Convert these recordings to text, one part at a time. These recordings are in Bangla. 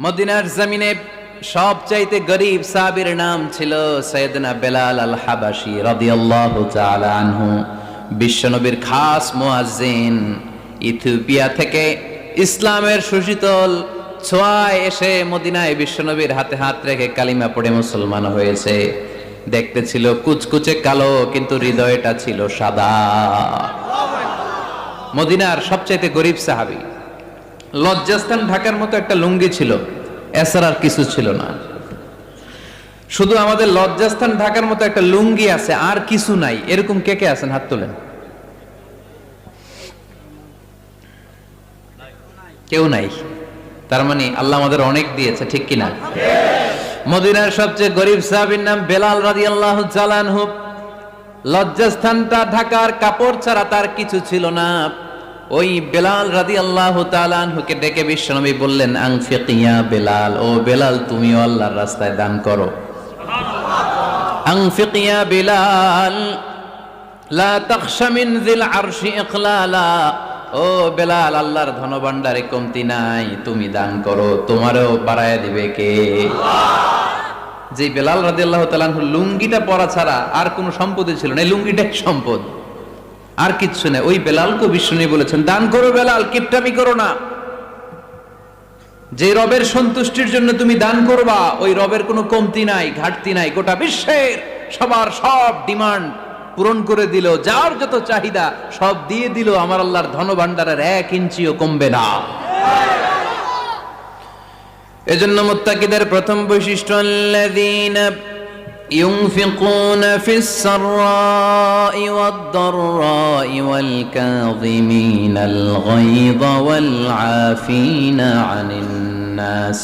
মদিনার জমিনে সবচাইতে গরিব সাহাবীর নাম ছিল সাইয়েদনা বেলাল আল হাবাশী রাদিয়াল্লাহু তাআলা আনহু। বিশ্বনবীর খাস মুয়াজ্জিন, ইথিওপিয়া থেকে ইসলামের সুশীতল ছোঁয়ায় এসে মদিনায় বিশ্বনবীর হাতে হাত রেখে কালিমা পড়ে মুসলমান হয়েছে। দেখতে ছিল কুচকুচে কালো, কিন্তু হৃদয়টা ছিল সাদা। মদিনার সবচাইতে গরিব সাহাবী। লজ্জাস্থান ঢাকার মতো একটা লুঙ্গি ছিল, এছাড়া আর কিছু ছিল না। শুধু আমাদের লজ্জাস্থান ঢাকার মতো একটা লুঙ্গি আছে, আর কিছু নাই। এরকম কে কে আছেন? হাত তোলেন। কেউ নাই। তার মানে আল্লাহ আমাদের অনেক দিয়েছে, ঠিক কিনা? মদিনার সবচেয়ে গরিব সাহাবীর নাম বেলাল রাদিয়াল্লাহু তাআলা আনহু। লজ্জাস্থানটা ঢাকার কাপড় ছাড়া তার কিছু ছিল না। ওই বেলাল রাদিয়াল্লাহু তাআলা আনহুকে ডেকে বিশ্বনবী বললেন, আনফিক ইয়া বেলাল, ও বেলাল তুমিও আল্লাহর রাস্তায় দান করো। আনফিক ইয়া বেলাল লা তাখশা মিন যিল আরশি ইকলালা, ও বেলাল আল্লাহর ধনভাণ্ডারে কমতি নাই, তুমি দান করো, তোমারও বাড়ায় দিবে কে? যে বেলাল রাদিয়াল্লাহু তাআলা আনহু লুঙ্গিটা পরা ছাড়া আর কোনো সম্পদই ছিল না, এই লুঙ্গিটাই সম্পদ, আর কিচ্ছু নেই। ওই বেলালকে বিষ্ণু বলেছেন, দান করো বেলাল, কিপটামি করো না। যে রবের সন্তুষ্টির জন্য তুমি দান করবা, ওই রবের কোনো কমতি নাই, ঘাটতি নাই। গোটা বিশ্বের সবার সব ডিমান্ড পূরণ করে দিল, যার যত চাহিদা সব দিয়ে দিল, আমার আল্লাহর ধনভাণ্ডারের 1 ইঞ্চিও কমবে না। এজন্য মুত্তাকিদের প্রথম বৈশিষ্ট্য, আল্লাযীনা ينفقون في السراء والضراء والكاظمين الغيظ والعافين عن الناس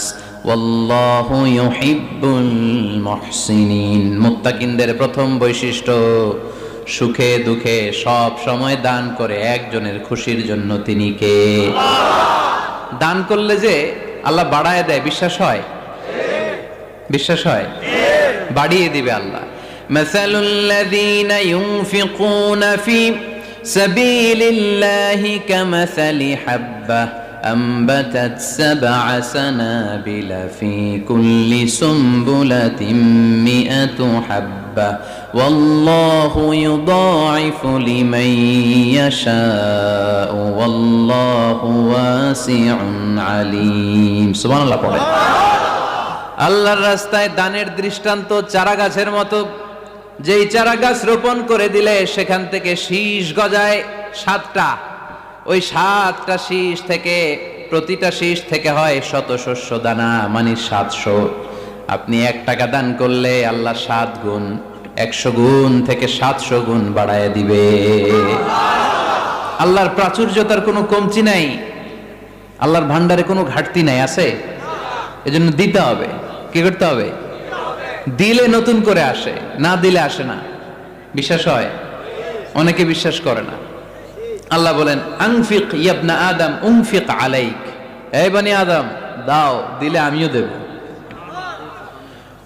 والله يحب المحسنين। মুত্তাকিনদের প্রথম বৈশিষ্ট্য, সুখে দুঃখে সব সময় দান করে একজনের খুশির জন্য। তিনি কে? দান করলে যে আল্লাহ বাড়ায় দেয়, বিশ্বাস হয়? বিশ্বাস হয়? বাড়িয়ে দিবে আল্লাহ। মাসালুল্লাযীনা ইউনফিকুনা ফি সাবিলিল্লাহি কামাসালি হাব্বা আনবাতাত সাবআ সানাবিলা ফি কুল্লি সুমবুলাতিন মিআতু হাব্বা ওয়াল্লাহু ইউদাঈফু লিমান ইয়াশাউ ওয়াল্লাহু ওয়াসিউন আলীম। সুবহানাল্লাহ পড়ে। আল্লাহর রাস্তায় দানের দৃষ্টান্ত চারা গাছের মতো। যেই চারা গাছ রোপণ করে দিলে সেখান থেকে শীষ গজায় 7টা। ওই 7টা শীষ থেকে, প্রতিটা শীষ থেকে হয় শত শস্য দানা, মানে 700। আপনি 1 টাকা দান করলে আল্লাহ 7 গুণ, 100 গুণ থেকে 700 গুণ বাড়ায় দিবে। আল্লাহর প্রাচুর্যতার কোনো কমতি নাই, আল্লাহর ভান্ডারে কোনো ঘাটতি নাই। আছে? এজন্য দিতে হবে। কি করতে হবে? দিলে নতুন করে আসে, না দিলে আসে না। বিশ্বাস হয়? অনেকে বিশ্বাস করে না। আল্লাহ বলেন, আনফিক ইয়া ইবনা আদম উনফিক আলাইক, এই বনি আদম দাও, দিলে আমিও দেব।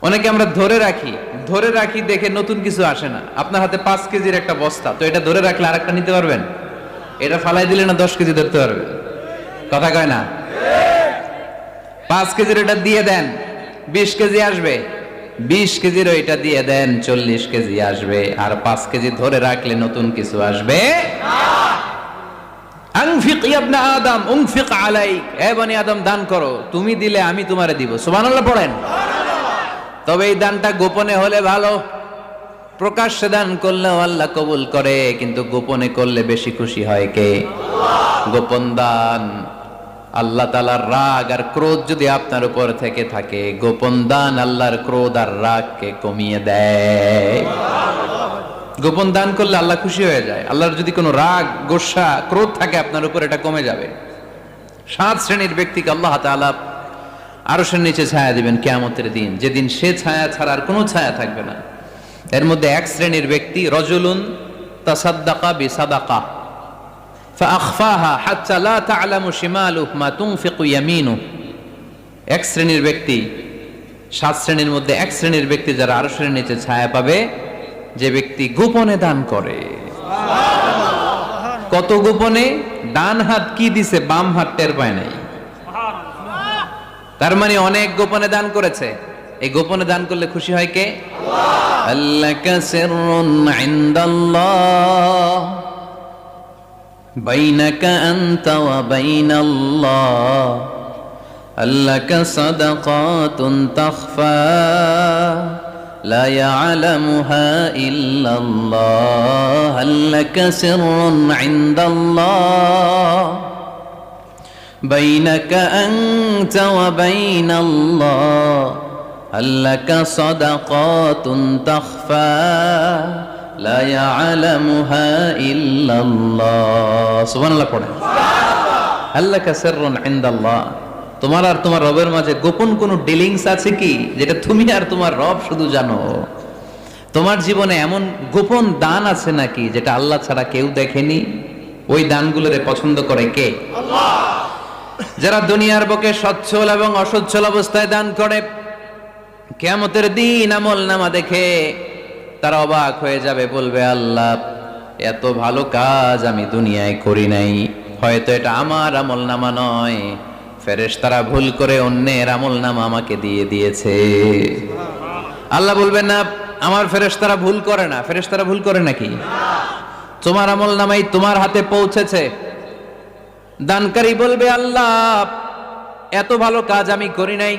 অনেকে আমরা ধরে রাখি দেখে নতুন কিছু আসে না। আপনার হাতে 5 কেজির একটা বস্তা, তো এটা ধরে রাখলে আরেকটা নিতে পারবেন? এটা ফালাই দিলে না 10 কেজি ধরতে পারবেন? কথা কয় না? 5 কেজির এটা দিয়ে দেন, 20 কেজি আসবে। 20 কেজির ওইটা দিয়ে দেন, 40 কেজি আসবে। আর 5 কেজি ধরে রাখলে নতুন কিছু আসবে। আনফিক ইয়া ইবনা আদম উনফিক আলাইক, হে বনি আদম দান করো, তুমি দিলে আমি তোমারে দিব। সুবহানাল্লাহ পড়েন। তবে এই দানটা গোপনে হলে ভালো। প্রকাশ্যে দান করলেও আল্লাহ কবুল করে, কিন্তু গোপনে করলে বেশি খুশি হয় কে? গোপন দান। আল্লাহ তাআলার রাগ আর ক্রোধ যদি আপনার উপর থেকে থাকে, গোপন দান আল্লাহর ক্রোধ আর রাগকে কমিয়ে দেয়। গোপন দান করলে আল্লাহ খুশি হয়ে যায়। আল্লাহর যদি কোনো রাগ, গোসা, ক্রোধ থাকে আপনার উপর, এটা কমে যাবে। 7 শ্রেণীর ব্যক্তিকে আল্লাহ তাআলা আরশের নিচে ছায়া দিবেন কিয়ামতের দিন, যেদিন সে ছায়া ছাড়া আর কোনো ছায়া থাকবে না। এর মধ্যে 1 শ্রেণীর ব্যক্তি, রজুলুন তাসাদ্দাকা বিসাদাকা ফাআখফাহা হাত্তা লা তা'লামু শিমালুহু মা তুনফিকু ইয়ামিনুহু। 1 শ্রেণীর ব্যক্তি, 7 শ্রেণীর মধ্যে 1 শ্রেণীর ব্যক্তি যারা আরশের নিচে ছায়া পাবে, যে ব্যক্তি গোপনে দান করে। কত গোপনে? ডান হাত কি দিছে, বাম হাত টের পায় নাই। তার মানে অনেক গোপনে দান করেছে। এই গোপনে দান করলে খুশি হয় কে? আল্লাহ। আল্লাকা সিররুন ইনদাল্লাহ বাইনাকা আনতা ওয়া বাইনাল্লাহ আল্লাকা সাদাকাতুন তাখফা লা ইয়ালামুহা ইল্লাল্লাহ আল্লাকা সিররুন ইনদাল্লাহ بينك أنت وبين الله هل لك صدقات تخفى لا يعلمها إلا الله سبحان الله পড়েন هل لك سر عند الله তোমার আর তোমার রবের মাঝে গোপন কোনো ডিলিংস আছে কি যেটা তুমি আর তোমার রব শুধু জানো? তোমার জীবনে এমন গোপন দান আছে নাকি যেটা আল্লাহ ছাড়া কেউ দেখেনি? ওই দানগুলোরে পছন্দ করে কে? আল্লাহ। যারা দুনিয়ার বুকে সচ্ছল এবং অসচ্ছল অবস্থায় দান করে, কিয়ামতের দিন আমলনামা দেখে তারা অবাক হয়ে যাবে, বলবে আল্লাহ এত ভালো কাজ আমি দুনিয়ায় করি নাই, হয়তো এটা আমার আমলনামা নয়, ফেরেশতারা ভুল করে অন্যের আমলনামা আমাকে দিয়ে দিয়েছে। আল্লাহ বলবেন না আমার ফেরেশতারা ভুল করে না। ফেরেশতারা ভুল করে নাকি? তোমার আমলনামাই তোমার হাতে পৌঁছেছে। দানকারী বলবে আল্লাহ এত ভালো কাজ আমি করি নাই,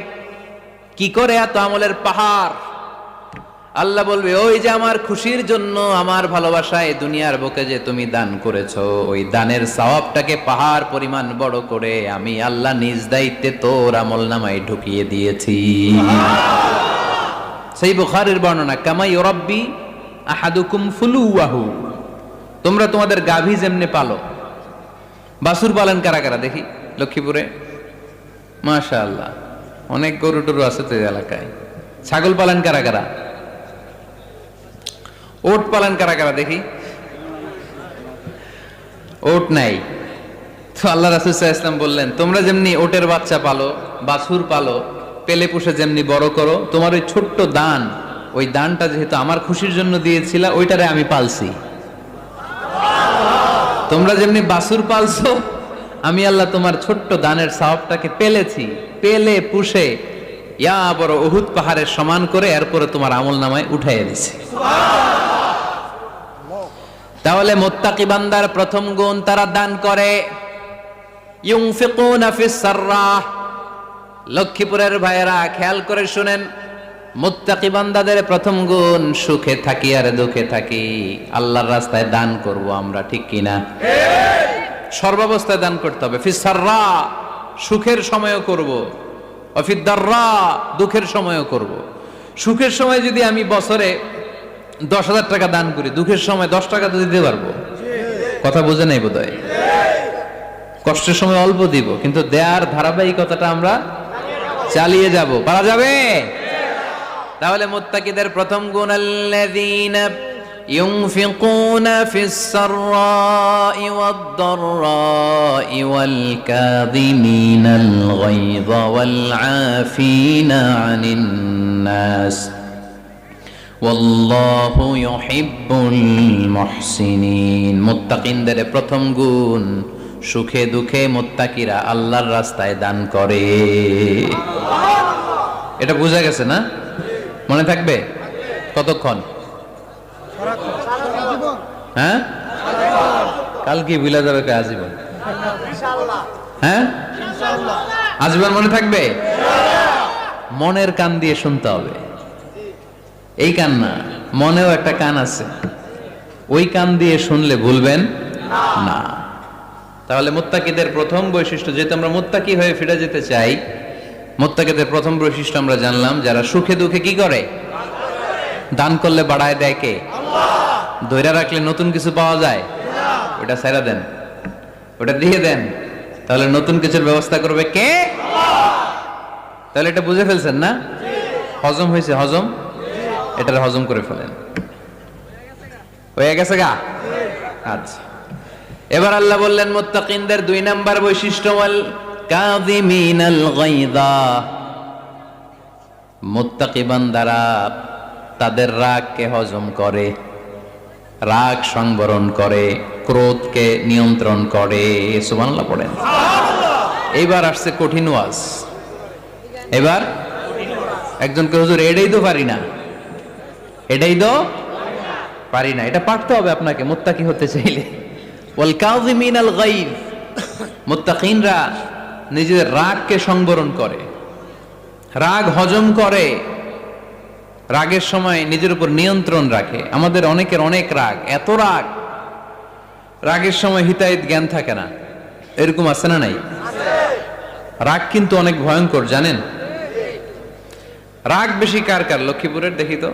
কি করে এত আমলের পাহাড়? আল্লাহ বলবে ওই যে আমার খুশির জন্য, আমার ভালোবাসায় দুনিয়ার বুকে যে তুমি দান করেছো, ওই দানের সওয়াবটাকে পাহাড় পরিমাণ বড় করে আমি আল্লাহ নিজ দায়িত্বে তোর আমলনামায় ঢুকিয়ে দিয়েছি। সেই বুখারীর বর্ণনা, কামা ইউরাব্বি আহাদুকুম ফুলুয়াহু, তোমরা তোমাদের গাভী যেমনে পালো। বাছুর পালন কারা কারা দেখি লক্ষ্মীপুরে? মাশাআল্লাহ, অনেক গরু টরু আছে তো এলাকায়। ছাগল পালন কারা কারা? ওট পালন কারা কারা দেখি? ওট নাই তো আল্লাহ রাসূল সাল্লাল্লাহু আলাইহি ওয়াসাল্লাম বললেন তোমরা যেমনি ওটের বাচ্চা পালো, বাছুর পালো, পেলে পুষে যেমনি বড় করো, তোমার ওই ছোট্ট দান, ওই দানটা যেহেতু আমার খুশির জন্য দিয়েছিলা, ওইটারে আমি পালছি। তোমরা যেমনি বাছুর পালছো, আমি আল্লাহ তোমার ছোট্ট দানের সওয়াবটাকে পেলেছি, পেলে পুষে ইয়া বড় উহুদ পাহাড়ের সমান করে এরপরে তোমার আমলনামায় উঠাইয়া দিছি। তাহলে মুত্তাকি বান্দার প্রথম গুণ, তারা দান করে। ইউনফিকুনা ফিস সাররাহ। লক্ষ্মীপুরের ভাইয়েরা খেয়াল করে শুনেন, মুত্তাকি বান্দাদের প্রথম গুণ, সুখে থাকি আর দুঃখে থাকি আল্লাহর রাস্তায় দান করব আমরা, ঠিক কিনা? সর্বাবস্থায় দান করতে হবে। ফিস সাররা, সুখের সময়ও করব, ফিদ দাররা, দুঃখের সময়ও করব। সুখের সময় যদি আমি বছরে 10,000 টাকা দান করি, দুঃখের সময় 10 টাকা তো দিতে পারবো। কথা বোঝে নাই বোধহয়? কষ্টের সময় অল্প দিব, কিন্তু দেয়ার ধারাবাহিকতাটা আমরা চালিয়ে যাব। পারা যাবে? তাহলে মুত্তাকিদের প্রথম গুণ, আল্লাযীনা ইউনফিকুনা ফিস সাররাই ওয়াদ দাররাই ওয়াল কাযিমিনাল গায়যা ওয়াল আফিনা আনিন নাস ওয়াল্লাহু ইউহিব্বুল মুহসিনিন। মুত্তাকিনদের প্রথম গুণ, সুখে দুঃখে মুত্তাকিরা আল্লাহর রাস্তায় দান করে। এটা বোঝা গেছে না? মনে থাকবে কতক্ষণ? হ্যাঁ, কাল কি ভুলে যাবে? আজীবন? হ্যাঁ, আজীবন মনে থাকবে। মনের কান দিয়ে শুনতে হবে। এই কান না, মনেও একটা কান আছে, ওই কান দিয়ে শুনলে ভুলবেন না। তাহলে মুত্তাকিদের প্রথম বৈশিষ্ট্য, যেহেতু আমরা মুত্তাকি হয়ে ফিরে যেতে চাই, মুত্তাকিদের প্রথম বৈশিষ্ট্য আমরা জানলাম, যারা সুখে দুঃখে কি করে? দান করলে বাড়ায় দেয় কে? আল্লাহ। ধৈর্য রাখলে নতুন কিছু পাওয়া যায়? ওটা ছেড়ে দেন, ওটা দিয়ে দেন, তাহলে নতুন কিছুর ব্যবস্থা করবে কে? আল্লাহ। তাহলে এটা বুঝে ফেলছেন না? হজম হয়েছে? হজম, এটার হজম করে ফেলেন। হয়ে গেছে গা? আচ্ছা, এবার আল্লাহ বললেন মুত্তাকিনদের 2 নাম্বার বৈশিষ্ট্য, ওয়াল কাযিমিনাল গায়যা। মুত্তাকি বান্দারা তাদের রাগকে হজম করে, রাগ সংবরণ করে, ক্রোধকে নিয়ন্ত্রণ করে। সুবহানাল্লাহ পড়েন। এইবার আসছে কঠিন ওয়াজ। এবার একজনকে হুজুর এটাই তো পারি না, এটাই তো পারি না, এটা পারতে হবে আপনাকে মুত্তাকি হতে চাইলে। ওয়াল কাযিমিনাল গায়ব, মুত্তাকিনরা নিজেদের রাগকে সংবরণ করে, রাগ হজম করে, রাগের সময় নিজের উপর নিয়ন্ত্রণ রাখে। আমাদের অনেকের অনেক রাগ, এত রাগ, রাগের সময় হিতাহিত জ্ঞান থাকে না, এরকম আছে না নাই? রাগ কিন্তু অনেক ভয়ঙ্কর, জানেন? রাগ বেশি কার কার? লক্ষ্মীপুরের দেখি তো,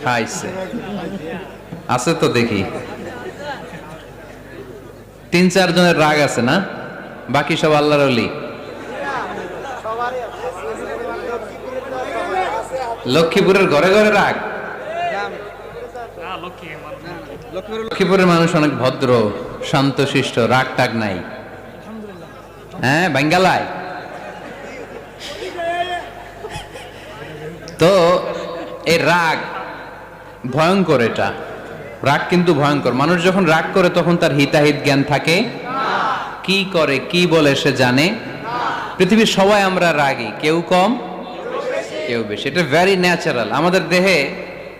খাইছে আছে তো দেখি, 3-4 জনের রাগ আছে না? বাকি সব আল্লাহর ওলি। লক্ষ্মীপুরের ঘরে ঘরে রাগ। লক্ষ্মীপুরের মানুষ অনেক ভদ্র, শান্তশিষ্ট, রাগ টাগ নাই। হ্যাঁ, বাঙ্গালায় তো এই রাগ ভয়ঙ্কর। এটা রাগ কিন্তু ভয়ঙ্কর। মানুষ যখন রাগ করে তখন তার হিতাহিত জ্ঞান থাকে, কি করে কি বলে সে জানে। পৃথিবীর সবাই আমরা রাগী, কেউ কম কেউ বেশি, এটা ভেরি ন্যাচারাল। আমাদের দেহে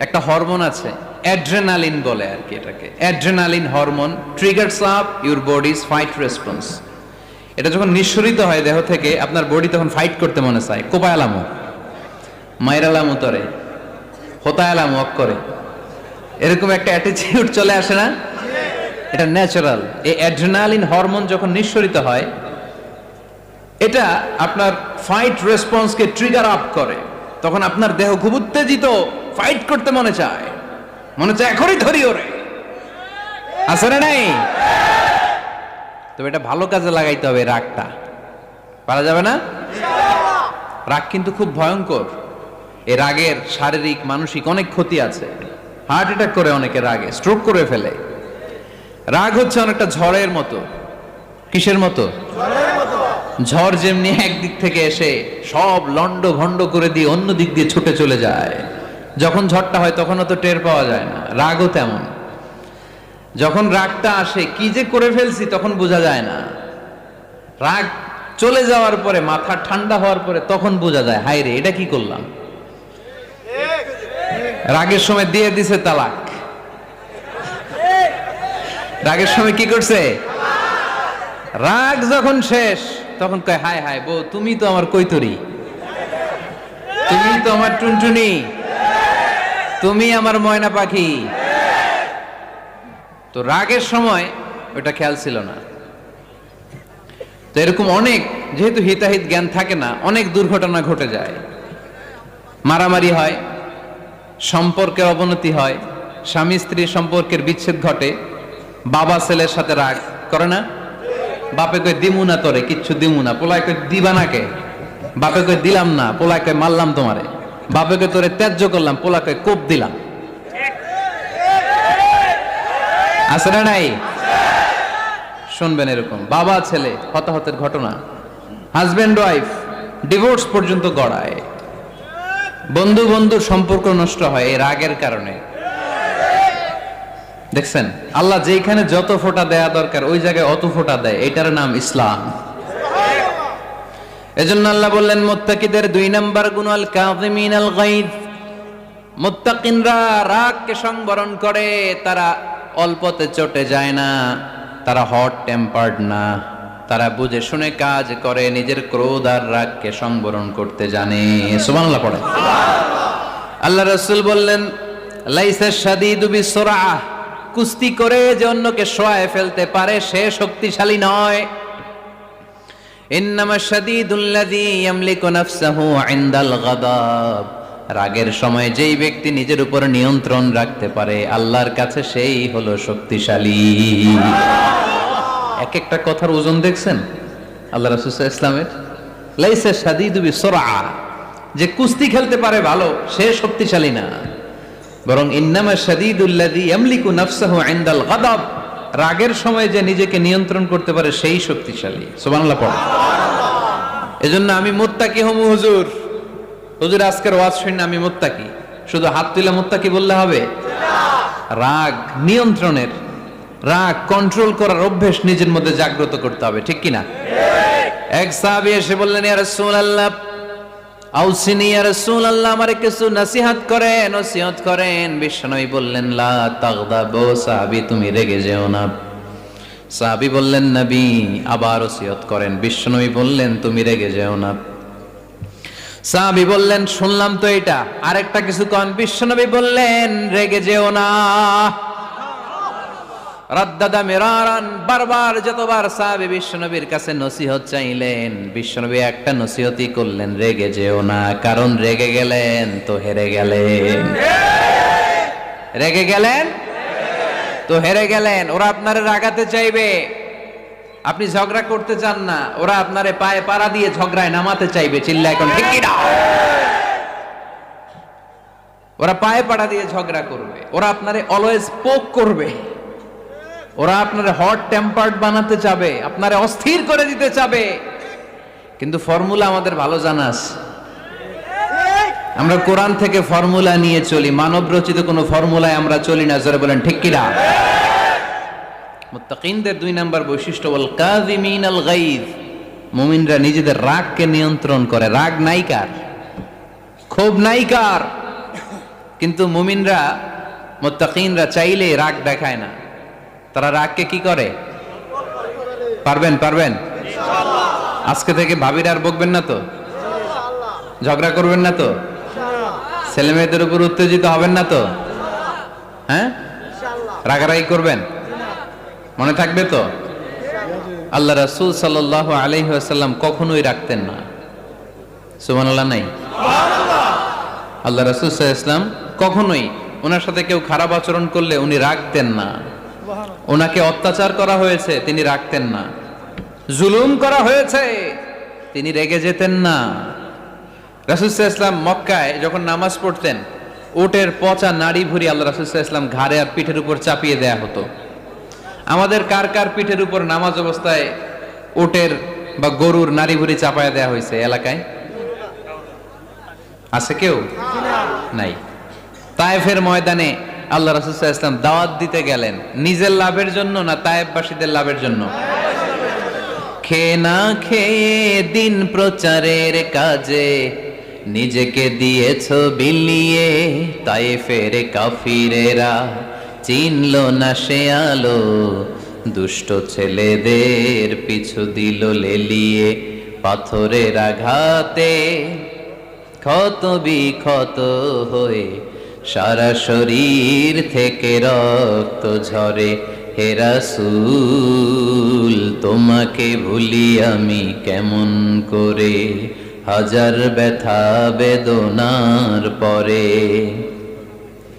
একটা হরমোন আছে, অ্যাড্রেনালিন বলে আর কি এটাকে। Adrenaline hormone triggers up your bodies fight response. এটা যখন নিঃসরিত হয় দেহ থেকে, আপনার বডি তখন ফাইট করতে মনে চায়, কোপায়ালামো, মাইরালামো তরে, হোতায়ালামো অক করে, এরকম একটা অ্যাটিটিউড চলে আসে না? এটা ন্যাচারাল। এই অ্যাড্রেনালিন হরমোন যখন নিঃসরিত হয়, এটা আপনার ফাইট রেসপন্সকে ট্রিগার আপ করে। তখন আপনার দেহ খুব উত্তেজিত, ফাইট করতে মনে চায়, মনে চায় এখনই ধরি ওরে, আছে না নাই? তবে এটা ভালো কাজে লাগাইতে হবে, রাগটা পারা যাবে না। রাগ কিন্তু খুব ভয়ঙ্কর। এই রাগের শারীরিক মানসিক অনেক ক্ষতি আছে। হার্ট অ্যাটাক করে অনেকে রাগে, স্ট্রোক করে ফেলে। রাগ হচ্ছে অনেকটা ঝড়ের মতো। কিসের মতো? ঝড় যেমনি একদিক থেকে এসে সব লন্ড ভন্ড করে দিয়ে অন্য দিক দিয়ে ছুটে চলে যায়, যখন ঝড়টা হয় তখনও তো টের পাওয়া যায় না। রাগও তেমন। যখন রাগটা আসে, কি যে করে ফেলছি তখন বোঝা যায় না। রাগ চলে যাওয়ার পরে, মাথা ঠান্ডা হওয়ার পরে তখন বোঝা যায়, হায় রে এটা কি করলাম। রাগের সময় দিয়ে দিছে তালাক। রাগের সময় কি করছে? রাগ যখন শেষ তখন কয়, হায় হায় বউ, তুমি তো আমার কৈতরি, তুমি তো আমার টুনটুনি, তুমি আমার ময়না পাখি। তো রাগের সময় ওটা খেয়াল ছিল না। তো এরকম অনেক, যেহেতু হিতাহিত জ্ঞান থাকে না, অনেক দুর্ঘটনা ঘটে যায়। মারামারি হয়, সম্পর্কের অবনতি হয়, স্বামী স্ত্রীর সম্পর্কের বিচ্ছেদ ঘটে, বাবা ছেলের সাথে রাগ করে না, বাপে কই দিমু না তোরে, কিচ্ছু দিমু না, পোলায় কই দিবা না কে, বাপে কই দিলাম না, পোলায় কই মারলাম তোমারে, বাপে কই তোরে ত্যায্য করলাম, পোলা কই কোপ দিলাম। আছে না নাই? শুনবেন এরকম বাবা ছেলে হতাহতের ঘটনা, হাজবেন্ড ওয়াইফ ডিভোর্স পর্যন্ত গড়ায়, বন্ধু বন্ধুর সম্পর্ক নষ্ট হয় এই রাগের কারণে। দেখছেন, আল্লাহ যেখানে যত ফোঁটা দেয়া দরকার ওই জায়গায় অত ফোঁটা দেয়, এটার নাম ইসলাম। এজন্য আল্লাহ বললেন মুত্তাকিদের 2 নাম্বার গুণ, আল কাযিমিনাল গায়জ। মুত্তাকিনরা রাগকে সংবরণ করে, তারা অল্পতে চটে যায় না, তারা হট টেম্পার্ড না, তারা বুঝে শুনে কাজ করে, নিজের ক্রোধ আর রাগকে সংবরণ করতে জানে। সুবহানাল্লাহ পড়ে। আল্লাহ রাসূল বললেন, লাইসা শাদীদু বিসুরআহ, কুস্তি করে যে অন্যকে শোয়ায় ফেলতে পারে সে শক্তিশালী নয়। ইন্নামা শাদীদুল্লাযী ইয়ামলিকু নাফসাহু ইনদাল গাদাব, রাগের সময় যেই ব্যক্তি নিজের উপর নিয়ন্ত্রণ রাখতে পারে আল্লাহর কাছে সেই হলো শক্তিশালী। এক একটা কথার ওজন দেখছেন আল্লাহ রাসূল সাল্লাল্লাহু আলাইহি ওয়াসাল্লামের। লাইসা শাদীদু বিসুরআহ, যে কুস্তি খেলতে পারে ভালো সে শক্তিশালী না, বরং ইন্নামা শাদীদুল্লাযী ইয়ামলিকু নাফসাহু ইনদাল গাদাব, রাগের সময় যে নিজেকে নিয়ন্ত্রণ করতে পারে সেই শক্তিশালী। সুবহানাল্লাহ পড়ো। এজন্য আমি মুত্তাকি হমু হুজুর, হুজুর আজকের ওয়াজ শুনে আমি মুত্তাকি, শুধু হাত তুলে মুত্তাকি বললে হবে? রাগ নিয়ন্ত্রণের, রাগ কন্ট্রোল করার অভ্যেস নিজের মধ্যে জাগ্রত করতে হবে, ঠিক কিনা? এক সাহাবী এসে বললেন, ইয়া রাসূলুল্লাহ আউসিনি ইয়া রাসূলুল্লাহ, আমারে কিছু নসিহত করেন। বিশ্বনবী বললেন, লা তাগদাব, সাহাবী তুমি রেগে যেও না। সাহাবী বললেন, নবী আবার ওসিয়ত করেন। বিশ্বনবী বললেন, তুমি রেগে যেও না। সাহাবী বললেন, শুনলাম তো এটা, আরেকটা কিছু কোন। বিশ্বনবী বললেন, রেগে যেও না। রাদ্দাদা মিরারান, বারবার যতবার সাহাবী বিশ্বনবীর কাছে নসিহত চাইলেন, বিশ্বনবী একটা নসিহতই করলেন, রেগে যেও না। কারণ রেগে গেলেন তো হেরে গেলেন। রেগে গেলেন তো হেরে গেলেন। ওরা আপনারে রাগাতে চাইবে, আপনি ঝগড়া করতে চান না, ওরা আপনারে পায়ে পাড়া দিয়ে ঝগড়ায় নামাতে চাইবে। চিল্লা এখন ঠিক কি না? ওরা পায়ে পাড়া দিয়ে ঝগড়া করবে, ওরা আপনারে অলওয়েজ পোক করবে, ওরা আপনারে হট টেম্পার্ড বানাতে চাবে, আপনারে অস্থির করে দিতে চাবে। কিন্তু ফর্মুলা আমাদের ভালো জানা আছে। আমরা কোরআন থেকে ফর্মুলা নিয়ে চলি, মানব রচিত কোনো ফর্মুলায় আমরা চলি না। জোরে বলেন ঠিক কি না? মুত্তাকিনদের 2 নাম্বার বৈশিষ্ট্য, ওয়াল কাযিমিনাল গায়জ, মুমিনরা নিজেদের রাগকে নিয়ন্ত্রণ করে। রাগ নাইকার, ক্ষোভ নাইকার, কিন্তু মুমিনরা মুত্তাকিনরা চাইলে রাগ দেখায় না। তারা রাগকে কি করে? পারবেন ইনশাআল্লাহ। আজকে থেকে ভাবির আর বকবেন না তো, ঝগড়া করবেন না তো, ছেলে মেয়েদের উপর উত্তেজিত হবেন না তো, হ্যাঁ রাগারাগি করবেন, মনে থাকবে তো? আল্লাহ রাসূল সাল্লাল্লাহু আলাইহি ওয়াসাল্লাম কখনোই রাখতেন না। সুবহানাল্লাহ নাই? আল্লাহ রাসূল সাল্লাল্লাহু আলাইহি ওয়াসাল্লাম কখনোই, ওনার সাথে কেউ খারাপ আচরণ করলে উনি রাখতেন না। ওনাকে অত্যাচার করা হয়েছে, তিনি রাখতেন না। জুলুম করা হয়েছে, তিনি রেগে যেতেন না। রাসূল সাল্লাল্লাহু আলাইহি ওয়াসাল্লাম মক্কায় যখন নামাজ পড়তেন, উটের পচা নাড়ি ভুঁড়ি আল্লাহ রাসূল সাল্লাল্লাহু আলাইহি ওয়াসাল্লাম ঘাড়ে আর পিঠের উপর চাপিয়ে দেয়া হতো। আমাদের কার কার পিঠের উপর নামাজ অবস্থায় উটের বা গরুর নাড়ি ভুঁড়ি চাপায় দেয়া হয়েছে এলাকায়? আছে কেউ? নাই। তায়েফের ময়দানে আল্লাহ রাসূল সাল্লাল্লাহু আলাইহি ওয়াসাল্লাম দাওয়াত দিতে গেলেন, নিজের লাভের জন্য না তায়েফবাসীদের লাভের জন্য? খেয়ে না খেয়ে দিন প্রচারের কাজে নিজেকে দিয়েছ বিলিয়ে, তায়েফের কাফিরেরা চিনল না সে আলো, দুষ্ট ছেলেদের পিছু দিল লেলিয়ে, পাথরের আঘাতে ক্ষত বিক্ষত হয়ে সারা শরীর থেকে রক্ত ঝরে। হে রাসূল তোমাকে ভুলি আমি কেমন করে, হাজার ব্যথা বেদনার পরে।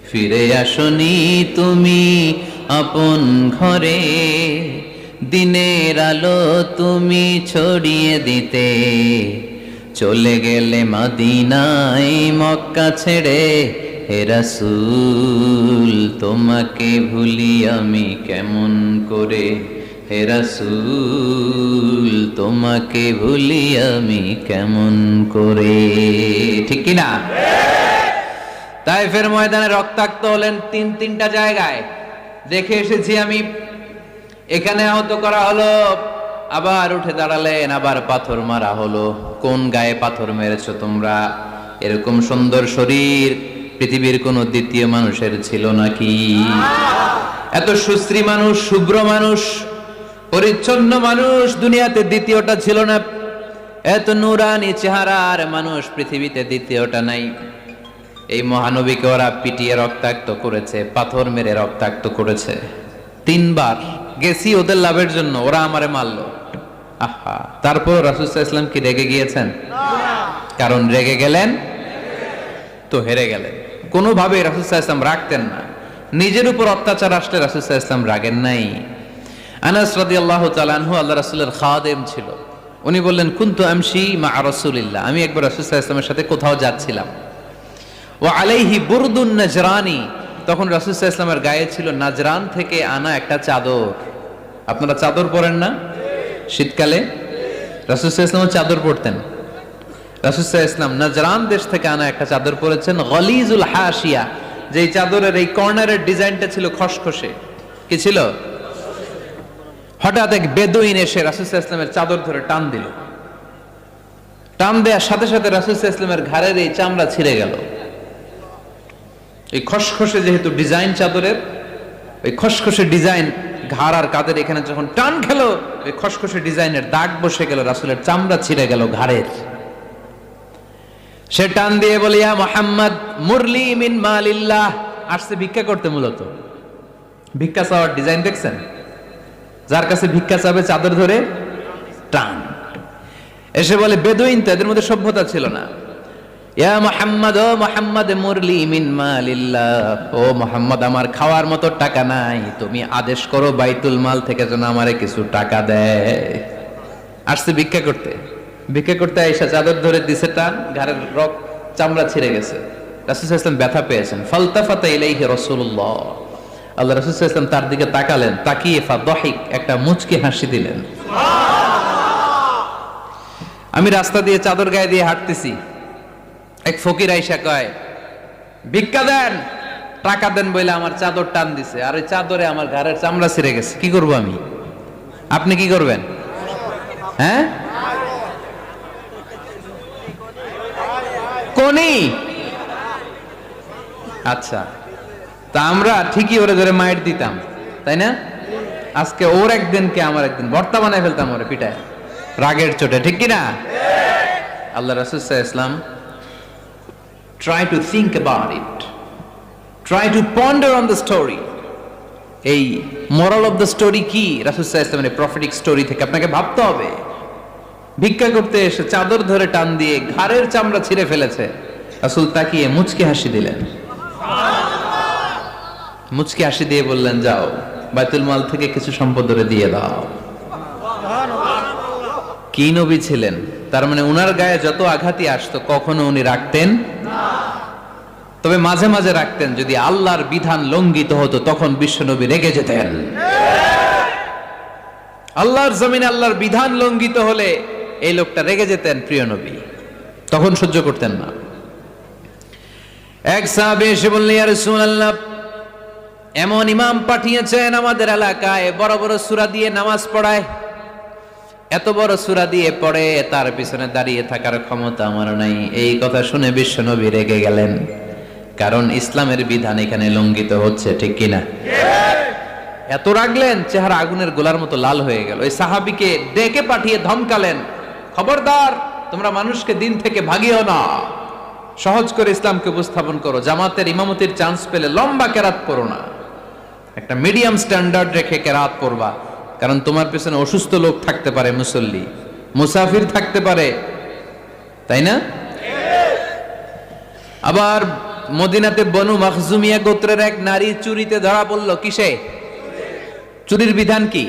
ফিরে আসনি তুমি আপন ঘরে, দিনের আলো তুমি ছড়িয়ে দিতে, চলে গেলে মদিনায় মক্কা ছেড়ে। হে রাসূল তোমাকে ভুলি আমি কেমন করে, হে রাসূল তোমাকে ভুলি আমি কেমন করে। ঠিক কি না? তায়েফের ময়দানে রক্তাক্ত হলেন 3টা জায়গায়, দেখে এসেছি আমি। এখানে আহত করা হলো, আবার উঠে দাঁড়ালেন, আবার পাথর মারা হলো। কোন গায়ে পাথর মেরেছো তোমরা? এরকম সুন্দর শরীর পৃথিবীর কোন দ্বিতীয় মানুষের ছিল নাকি? এত সুশ্রী মানুষ, শুভ্র মানুষ, পরিচ্ছন্ন মানুষ দুনিয়াতে দ্বিতীয়টা ছিল না। এত নুরানি চেহারার মানুষ পৃথিবীতে দ্বিতীয়টা নাই। এই মহানবীকে ওরা পিটিয়ে রক্তাক্ত করেছে, পাথর মেরে রক্তাক্ত করেছে। 3 বার গেছি ওদের লাভের জন্য, ওরা আমারে মারলো। আহা, তারপর রাসূল সাল্লাল্লাহু আলাইহি ওয়াসাল্লাম কি রেগে গিয়েছেন? কারণ রেগে গেলেন তো হেরে গেলেন। কোনোভাবে রাসূল সাল্লাল্লাহু আলাইহি ওয়াসাল্লাম রাখতেন না। নিজের উপর অত্যাচার আসলে রাসূল সাল্লাল্লাহু আলাইহি ওয়াসাল্লাম রাগেন নাই। আনাস রাদিয়াল্লাহু তাআলা আনহু আল্লাহ রাসূলের খাদেম ছিল। উনি বললেন, কুনতু আমশি মা রাসূলিল্লাহ, আমি একবার রাসূল সাল্লাল্লাহু আলাইহি ওয়াসাল্লামের সাথে কোথাও যাচ্ছিলাম। ওয়া আলাইহি বুরদুন নাজরানি, তখন রাসূল সাল্লাল্লাহু আলাইহি ওয়াসাল্লামের গায়ে ছিল নাজরান থেকে আনা একটা চাদর। আপনারা চাদর পরেন না শীতকালে? রাসূল সাল্লাল্লাহু আলাইহি ওয়াসাল্লাম চাদর পরতেন। রাসূল সাল্লাল্লাহু আলাইহি ওয়াসাল্লাম নাজরান দেশ থেকে আনা একটা চাদর পরেছেন, গলিজুল হাশিয়া, যেই চাদরের এই কর্নারের ডিজাইনটা ছিল খসখসে। কি ছিল? হঠাৎ এক বেদুইন এসে রাসূল সাল্লাল্লাহু আলাইহি ওয়াসাল্লামের চাদর ধরে টান দিল। টান দেওয়ার সাথে সাথে রাসূল সাল্লাল্লাহু আলাইহি ওয়াসাল্লামের ঘাড়ের এই চামড়া ছিঁড়ে গেল। এই খসখসে যেহেতু ডিজাইন চাদরের, ওই খসখসে ডিজাইন ঘাড় আর কাঁধের এখানে যখন টান খেলো, ওই খসখসে ডিজাইনের দাগ বসে গেল, রাসূলের চামড়া ছিঁড়ে গেল ঘাড়ের। সে টান দিয়ে বলে, ইয়া মুহাম্মদ মুরলি মিন মালিল্লাহ। আসছে ভিক্ষা করতে, মূলত ভিক্ষা চাওয়ার ডিজাইন দেখছেন? যার কাছে ভিক্ষা চাবে চাদর ধরে টান। এসে বলে, বেদুইন তো, এদের মধ্যে সভ্যতা ছিল না। ইয়া মুহাম্মদ, ও মুহাম্মদ মুরলি মিন মালিল্লাহ, ও মুহাম্মদ আমার খাওয়ার মতো টাকা নাই, তুমি আদেশ করো বাইতুল মাল থেকে যেন আমারে কিছু টাকা দেয়। আসছে ভিক্ষা করতে, ভিক্ষা করতে আইসা চাদর ধরে দিছে টান, ঘাড়ের রক চামড়া ছিঁড়ে গেছে। রাসূল সাল্লাল্লাহু আলাইহি ওয়াসাল্লাম ব্যথা পেয়েছেন। ফালতাফাতা ইলাইহি রাসূলুল্লাহ, আল্লাহ রাসূল সাল্লাল্লাহু আলাইহি ওয়াসাল্লাম তার দিকে তাকালেন, তাকিয়ে ফাদহিক, একটা মুচকি হাসি দিলেন। আমি রাস্তা দিয়ে চাদর গায়ে দিয়ে হাঁটতেছি, এক ফকির আইসা কয়, ভিক্ষা দেন, টাকা দেন বলে আমার চাদর টান দিছে, আর ওই চাদরে আমার ঘাড়ের চামড়া ছিঁড়ে গেছে, কি করব আমি? আপনি কি করবেন? হ্যাঁ, কোনি? আচ্ছা, তা আমরা ঠিকই ওরে ধরে মাইর দিতাম, তাই না? আজকে ওর একদিন কে আমার একদিন, ভর্তা বানায় ফেলতাম ওরে পিটায়, রাগের চোটে, ঠিক কিনা? আল্লাহ রাসূল সাল্লাল্লাহু আলাইহি ওয়াসাল্লাম try to think about it, try to ponder on the story. এই moral of the story কি? রাসূল সাল্লাল্লাহু আলাইহি ওয়াসাল্লামের প্রফেটিক স্টোরি থেকে আপনাকে ভাবতে হবে। ভিক্ষা করতে এসে চাদর ধরে টান দিয়ে ঘাড়ের চামড়া ছিঁড়ে ফেলেছে, রাসূল তাকিয়ে মুচকি হাসি দিলেন। মুচকি হাসি দিয়ে বললেন, যাও বাইতুল মাল থেকে কিছু সম্পদ ধরে দিয়ে দাও। কি নবী ছিলেন! তার মানে উনার গায়ে যত আঘাতই আসতো কখনো উনি রাখতেন না, তবে মাঝে মাঝে রাখতেন। যদি আল্লাহর বিধান লঙ্ঘিত হতো তখন বিশ্বনবী রেগে যেতেন। আল্লাহর জমিনে আল্লাহর বিধান লঙ্ঘিত হলে এই লোকটা রেগে যেতেন, প্রিয় নবী, তখন সহ্য করতেন না। এক সাহাবী এসে বললেন, ইয়া রাসূলুল্লাহ, এমন ইমাম পাঠিয়েছেন আমাদের এলাকায়, বড় বড় সূরা দিয়ে নামাজ পড়ায়, এত বড় সূরা দিয়ে পড়ে, তার পিছনে দাঁড়িয়ে থাকার ক্ষমতা আমার নাই। এই কথা শুনে বিশ্বনবী রেগে গেলেন, কারণ ইসলামের বিধান এখানে লঙ্ঘিত হচ্ছে, ঠিক কিনা? এত রাগলেন, চেহারা আগুনের গোলার মতো লাল হয়ে গেল। ওই সাহাবীকে ডেকে পাঠিয়ে ধমকালেন, খবরদার, তোমরা মানুষকে দিন থেকে ভাগিও না, সহজ করে ইসলামকে উপস্থাপন করো, জামাতের ইমামতির চান্স পেলে লম্বা কেরাত করো না, একটা মিডিয়াম স্ট্যান্ডার্ড রেখে কেরাত পড়বা, কারণ তোমার পেছনে অসুস্থ লোক থাকতে পারে, মুসল্লি, মুসাফির থাকতে পারে, তাই না? আবার মদিনাতে বনু মাখজুমিয়া গোত্রের এক নারী চুরিতে ধরা পড়ল। কিসে? চুরির বিধান কি?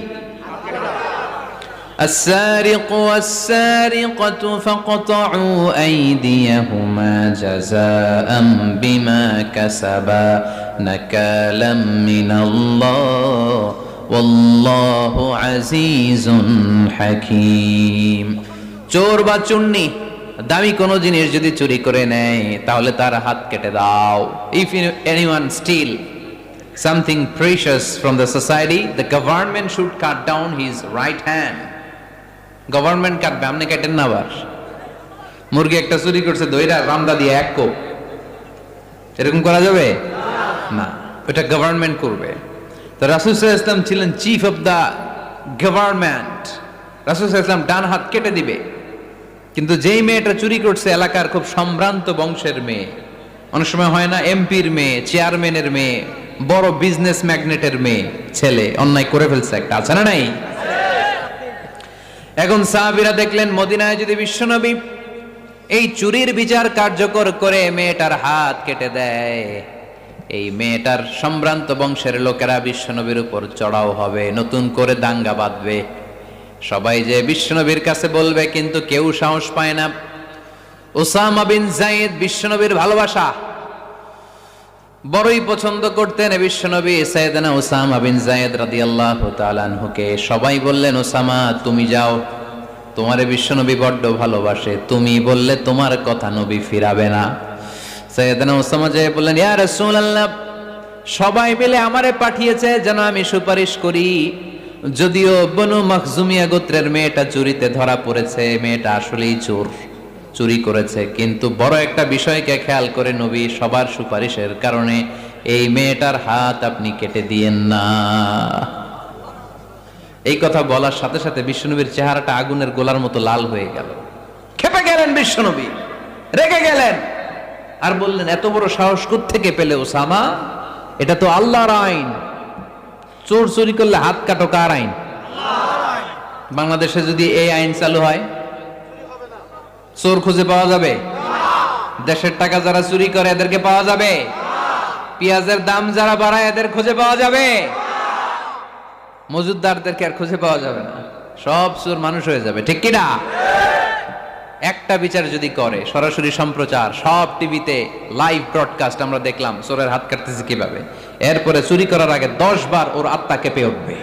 السارق والسارقة فاقطعوا أيديهما جزاء بما كسبا نكالا من الله والله عزيز حكيم। চোর বা চুন্নি দামি কোনো জিনিস যদি চুরি করে নেয় তাহলে তার হাত কেটে দাও। If anyone steal something precious from the society, the government should cut down his right hand. Government কাটবে, আপনি কাটেন না। আবার মুরগি একটা চুরি করছে, দইরা রামদা দিয়ে এক কোপ, এরকম করা যাবে না, ওটা গভর্নমেন্ট করবে। তো রাসূল সাল্লাল্লাহু আলাইহি ওয়াসাল্লাম ছিলেন চিফ অফ দা গভর্নমেন্ট, রাসূল সাল্লাল্লাহু আলাইহি ওয়াসাল্লাম ডান হাত কেটে দিবে। কিন্তু যেই মেয়েটা চুরি করছে এলাকার খুব সম্ভ্রান্ত বংশের মেয়ে, অনেক সময় হয় না এমপির মেয়ে, চেয়ারম্যানের মেয়ে, বড় বিজনেস ম্যাগনেটের মেয়ে, ছেলে অন্যায় করে ফেলছে একটা, আছে না নাই? এখন সাহাবীরা দেখলেন মদিনায় যদি বিশ্বনবী এই চুরির বিচার কার্যকর করে মেয়েটার হাত কেটে দেয়, এই মেয়েটার সম্ভ্রান্ত বংশের লোকেরা বিশ্বনবীর উপর চড়াও হবে, নতুন করে দাঙ্গা বাঁধবে, সবাই যে বিশ্বনবীর কাছে বলবে, কিন্তু কেউ সাহস পায় না। উসামা বিন যায়েদ বিশ্বনবীর ভালোবাসা বড়ই পছন্দ করতেন বিশ্বনবী। সাইয়েদনা উসামা বিন যায়েদ রাদিয়াল্লাহু তাআলা আনহুকে সবাই বললেন, উসামা তুমি যাও, তোমারে বিশ্বনবী বড্ড ভালোবাসে, তুমি বললে তোমার কথা নবী ফিরাবে না। সাইয়েদনা উসামা যায় বললেন, ইয়া রাসূলুল্লাহ, সবাই মিলে আমারে পাঠিয়েছে যেন আমি সুপারিশ করি, যদিও বনু মাখজুমিয়া গোত্রের মেয়েটা চুরিতে ধরা পড়েছে, মেয়েটা আসলেই চোর, চুরি করেছে, কিন্তু বড় একটা বিষয়কে খেয়াল করে নবী সবার সুপারিশের কারণে এই মেয়েটার হাত আপনি কেটে দিয়েন না। এই কথা বলার সাথে সাথে বিশ্বনবীর চেহারাটা আগুনের গোলার মতো লাল হয়ে গেল। খেপে গেলেন বিশ্বনবী, রেগে গেলেন, আর বললেন এত বড় সাহস কোত্থেকে পেলে ওসামা? এটা তো আল্লাহর আইন। চোর চুরি করলে হাত কাটো কার আইন? বাংলাদেশে যদি এই আইন চালু হয়, চোর খুঁজে পাওয়া যাবে? দেশের টাকা যারা চুরি করে এদেরকে পাওয়া যাবে? পেঁয়াজের দাম যারা বাড়ায় এদের খুঁজে পাওয়া যাবে? মজুদদারদেরকে আর খুঁজে পাওয়া যাবে না, সব চোর মানুষ হয়ে যাবে, ঠিক কিনা? একটা বিচার যদি করে, সরাসরি সম্প্রচার, সব টিভিতে লাইভ ব্রডকাস্ট আমরা দেখলাম চোরের হাত কাটতেছে কিভাবে, এরপরে চুরি করার আগে 10 বার ওর আত্মা কেঁপে উঠবে।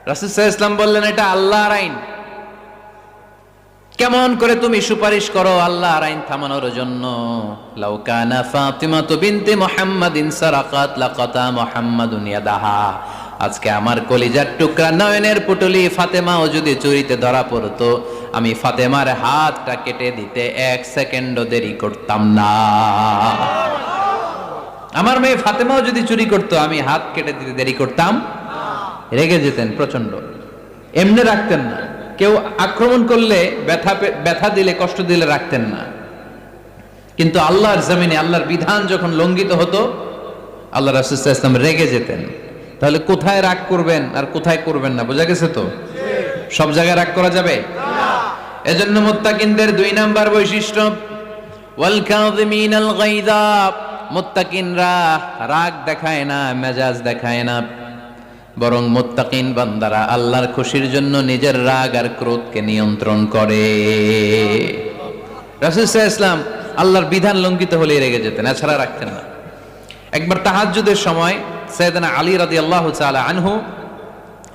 রাসূল সাল্লাল্লাহু আলাইহি ওয়াসাল্লাম বললেন এটা আল্লাহর আইন। কেমন করে তুমি সুপারিশ করো আল্লাহর আইন থামানোর জন্য? লাউ কানা ফাতিমাতু বিনতে মুহাম্মাদিন সারাকাত লাকাতা মুহাম্মাদুন ইয়াদাহা। আজকে আমার কলিজার টুকরা নয়নের পুটলি ফাতেমাও যদি চুরিতে ধরা পড়তো, আমি ফাতেমার হাতটা কেটে দিতে 1 সেকেন্ডও দেরি করতাম না। আমার মেয়ে ফাতেমাও যদি চুরি করতো, আমি হাত কেটে দিতে দেরি করতাম। রেগে যেতেন প্রচন্ড, এমনি রাখতেন না। কেউ আক্রমণ করলে ব্যথা দিলে, কষ্ট দিলে রাখতেন না। কিন্তু আল্লাহর জমিনে আল্লাহর বিধান যখন লঙ্ঘিত হতো, আল্লাহ রাসূল সাল্লাল্লাহু আলাইহি ওয়াসাল্লাম রেগে যেতেন। তাহলে কোথায় রাগ করবেন আর কোথায় করবেন না বোঝা গেছে তো? সব জায়গায় রাগ করা যাবে না। এজন্য মুত্তাকিনদের 2 নাম্বার বৈশিষ্ট্য, ওয়াল কাযিমিনাল গায়যা। মুত্তাকিনরা রাগ দেখায় না, মেজাজ দেখায় না, বরং মুত্তাকিন বান্দারা আল্লাহর খুশির জন্য নিজের রাগ আর ক্রোধকে নিয়ন্ত্রণ করে। রাসূল সাল্লাল্লাহু আলাইহি ওয়াসাল্লাম আল্লাহর বিধান লঙ্ঘিত হলে রেগে যেতেন, এছাড়া রাখতেন না। একবার তাহাজ্জুদের সময় সাইয়েদনা আলী রাদিয়াল্লাহু তাআলা আনহু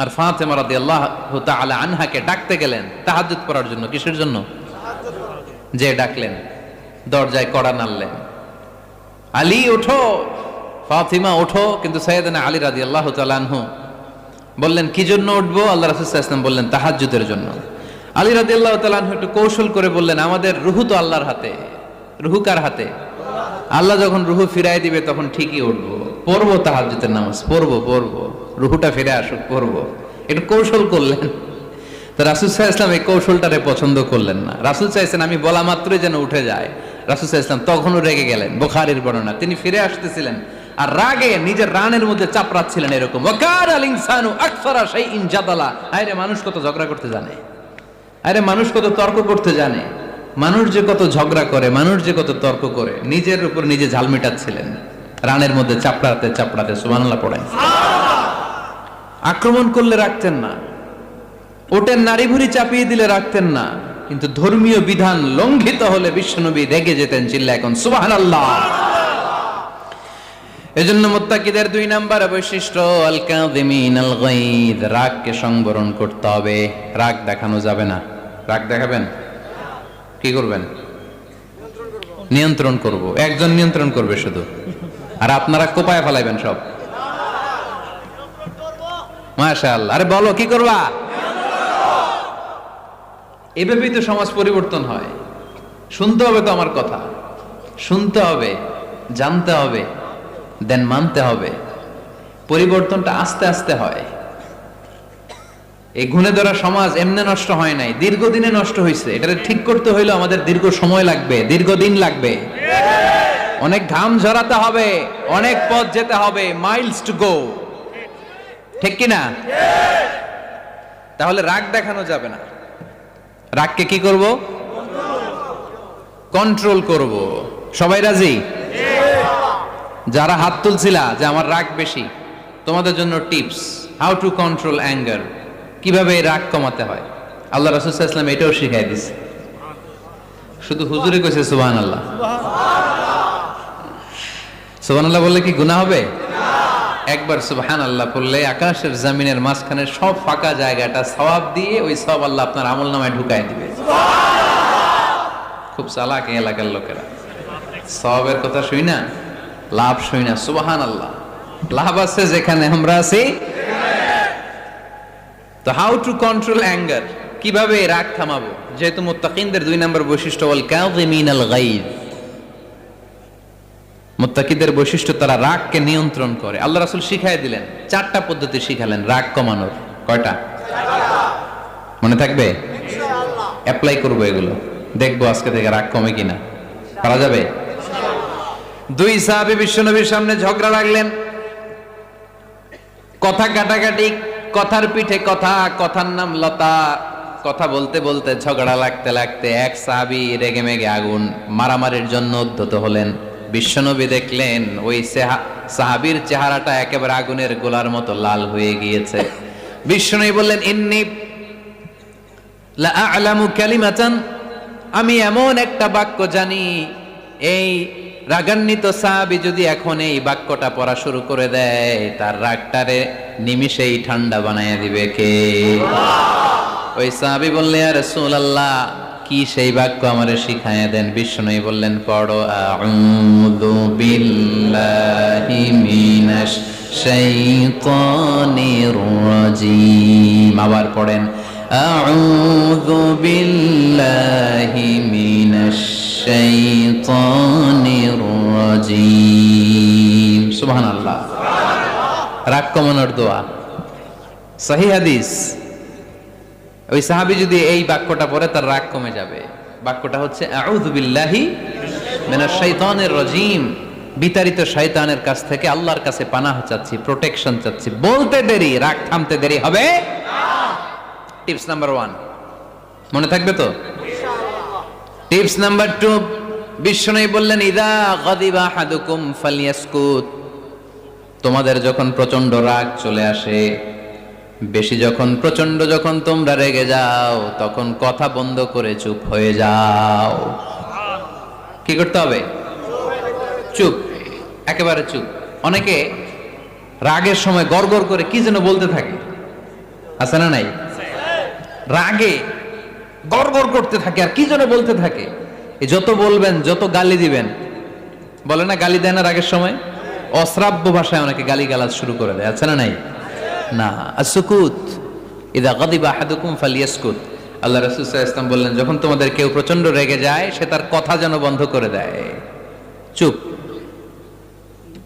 আর ফাতেমা রাদিয়াল্লাহু তাআলা আনহাকে ডাকতে গেলেন তাহাজ্জুদ পড়ার জন্য। কিসের জন্য? যে ডাকলেন, দরজায় কড়া নাড়লেন, আলী ওঠো, ফাতিমা ওঠো। কিন্তু সাইয়েদনা আলী রাদিয়াল্লাহু তাআলা আনহু বললেন কি জন্য উঠবো? আল্লাহ রাসূল সাল্লাল্লাহু আলাইহি ওয়াসাল্লাম বললেন তাহাজ্জুদের জন্য। আলী রাদিয়াল্লাহু তাআলা আনহু একটু কৌশল করে বললেন, আমাদের রুহু তো আল্লাহর হাতে। রুহু কার হাতে? আল্লাহ যখন রুহু ফিরাই দিবে তখন ঠিকই উঠবো, পড়বো তাহাজ্জুদের নামাজ, পড়বো, রুহুটা ফিরে আসুক, পড়বো। একটু কৌশল করলেন। তো রাসূল সাল্লাল্লাহু আলাইহি ওয়াসাল্লাম এই কৌশলটারে পছন্দ করলেন না। রাসূল চাইছেন আমি বলা মাত্রই যেন উঠে যায়। রাসূল সাল্লাল্লাহু আলাইহি ওয়াসাল্লাম তখনও রেগে গেলেন। বুখারীর বর্ণনা, তিনি ফিরে আসতেছিলেন আর রাগে নিজের রানের মধ্যে চাপড়াচ্ছিলেন এরকম, ওয়াকানাল ইনসানু আকসারা শাইইন জাদালা। আরে মানুষ কত ঝগড়া করতে জানে, আরে মানুষ কত তর্ক করতে জানে, মানুষ যে কত ঝগড়া করে, মানুষ যে কত তর্ক করে, নিজের উপর নিজে ঝাল মেটাচ্ছিলেন রানের মধ্যে চাপড়াতে চাপড়াতে। সুবহানাল্লাহ পড়েন। আক্রমণ করলে রাখতেন না, ওটের নাড়ি ভুড়ি চাপিয়ে দিলে রাখতেন না, কিন্তু ধর্মীয় বিধান লঙ্ঘিত হলে বিশ্বনবী রেগে যেতেন, চিল্লা এখন সুবহানাল্লাহ। এজন্য মুত্তাকিদের 2 নাম্বার বৈশিষ্ট্য আল কাযিমিনাল গায়দ, রাগকে সংবরণ করতে হবে, রাগ দেখানো যাবে না। রাগ দেখাবেন, কি করবেন? নিয়ন্ত্রণ করব। একজন নিয়ন্ত্রণ করবে শুধু, আর আপনারা কোপায় ফেলাইবেন সব। মাশাআল্লাহ। আরে বলো কি করবা? এভাবেই তো সমাজ পরিবর্তন হয়। শুনতে হবে তো আমার কথা, শুনতে হবে, জানতে হবে, দেন মানতে হবে। পরিবর্তনটা আস্তে আস্তে হয়। এই গুণে ধরা সমাজ এমনি নষ্ট হয় নাই, দীর্ঘদিনে নষ্ট হয়েছে। এটা ঠিক করতে হইলে আমাদের দীর্ঘ সময় লাগবে, দীর্ঘদিন লাগবে, অনেক ঘাম ঝরাতে হবে, অনেক পথ যেতে হবে, মাইলস টু গো, ঠিক কিনা? তাহলে রাগ দেখানো যাবে না। রাগকে কি করব? কন্ট্রোল করব। সবাই রাজি? যারা হাত তুলছিলা যে আমার রাগ বেশি, তোমাদের জন্য tips, how to control anger, কিভাবে রাগ কমাতে হয়। আল্লাহ রাসূল সাল্লাল্লাহু আলাইহি ওয়াসাল্লাম এটাও শিখাই দিয়েছে। শুধু হুজুরে কইছে সুবহানাল্লাহ। সুবহানাল্লাহ বললে কি গুনাহ হবে? একবার সুবহানাল্লাহ বললে আকাশের জমিনের মাঝখানে সব ফাঁকা জায়গাটা সওয়াব দিয়ে ওই সওয়াব আল্লাহ আপনার আমলনামায় ঢুকায় দিবে। খুব চালাক এই এলাকার লোকেরা, সওয়াবের কথা শুই না, লাভ শুই না। সুবহানাল্লাহ, লাভ আছে যেখানে আমরা আছি। তো হাউ টু কন্ট্রোল অ্যাঙ্গার, কিভাবে রাগ থামাবো? যেহেতু মুত্তাকিনদের 2 নম্বর বৈশিষ্ট্য ওয়াল কাযিমিনাল গায়জ, মুত্তাকিদের বৈশিষ্ট্য তারা রাগকে নিয়ন্ত্রণ করে। আল্লাহ রাসূল শিখাই দিলেন, 4টা পদ্ধতি শিখালেন রাগ কমানোর। কয়টা? মনে থাকবে? ইনশাআল্লাহ অ্যাপ্লাই করব এগুলো, দেখবো আজকে থেকে রাগ কমে কিনা। পারা যাবে? 2 সাহাবী বিশ্বনবীর সামনে ঝগড়া লাগলেন, কথা কাটাকাটি, কথার পিঠে কথা, কথার নাম লতা। কথা বলতে বলতে ঝগড়া লাগতে লাগতে এক সাহাবী রেগে মেগে আগুন, মারামারির জন্য উদ্যত হলেন। বিশ্বনবী দেখলেন ওই সাহাবীর চেহারাটা একেবারে আগুনের গোলার মতো লাল হয়ে গিয়েছে। বিশ্বনবী বললেন, ইন্নী লা আ'লামু কালিমাতান, আমি এমন একটা বাক্য জানি, এই রাগান্বিত সাহাবী যদি এখন এই বাক্যটা পড়া শুরু করে দেয়, তার রাগটারে নিমিষেই ঠান্ডা বানায় দিবে কে? ওই সাহাবী বললেন, ইয়া রাসূলুল্লাহ, কি সেই বাক্য আমারে শিখায়া দেন। বিশ্বনবী বললেন, পড়ো আউযু বিল্লাহি মিনাশ শাইতানির রাজীম। আবার পড়েন আউযু বিল্লাহি মিনাশ শাইতানির রাজীম। সুবহানাল্লাহ। রাগ কমানোর দোয়া, সহিহ হাদিস। ওই সাহাবী যদি এই বাক্যটা পড়ে তার রাগ কমে যাবে। বাক্যটা হচ্ছে আউযু বিল্লাহি মিনাশ শাইতানির রাজীম, বিতাড়িত শয়তানের কাছ থেকে আল্লাহর কাছে পানাহ চাচ্ছি, প্রোটেকশন চাচ্ছি। বলতে দেরি, রাগ থামতে দেরি হবে না। টিপস নাম্বার 1 মনে থাকবে তো? ইনশাআল্লাহ। টিপস নাম্বার 2, বিশ্বনবী বললেন, ইযা গাদিবা আহাদুকুম ফালইয়াসকুত, তোমাদের যখন প্রচন্ড রাগ চলে আসে, বেশি যখন, প্রচন্ড যখন তোমরা রেগে যাও, তখন কথা বন্ধ করে চুপ হয়ে যাও। কি করতে হবে? চুপ, একেবারে চুপ। অনেকে রাগের সময় গড়গড় করে কি যেন বলতে থাকে, আছে না নাই? রাগে গড়গড় করতে থাকে আর কি যেন বলতে থাকে। যত বলবেন, যত গালি দিবেন, বলে না গালি দেয় না রাগের সময়, অশ্রাব্য ভাষায় অনেকে গালি গালাজ শুরু করে দেয়, আছে না নাই? না, আসুকুত, ইযা গাদিবা আহাদুকুম ফালইয়াসকুত। আল্লাহ রাসূল সাল্লাল্লাহু আলাইহি ওয়াসাল্লাম বললেন, যখন তোমাদের কেউ প্রচন্ড রেগে যায়, সে তার কথা যেন বন্ধ করে দেয়। চুপ,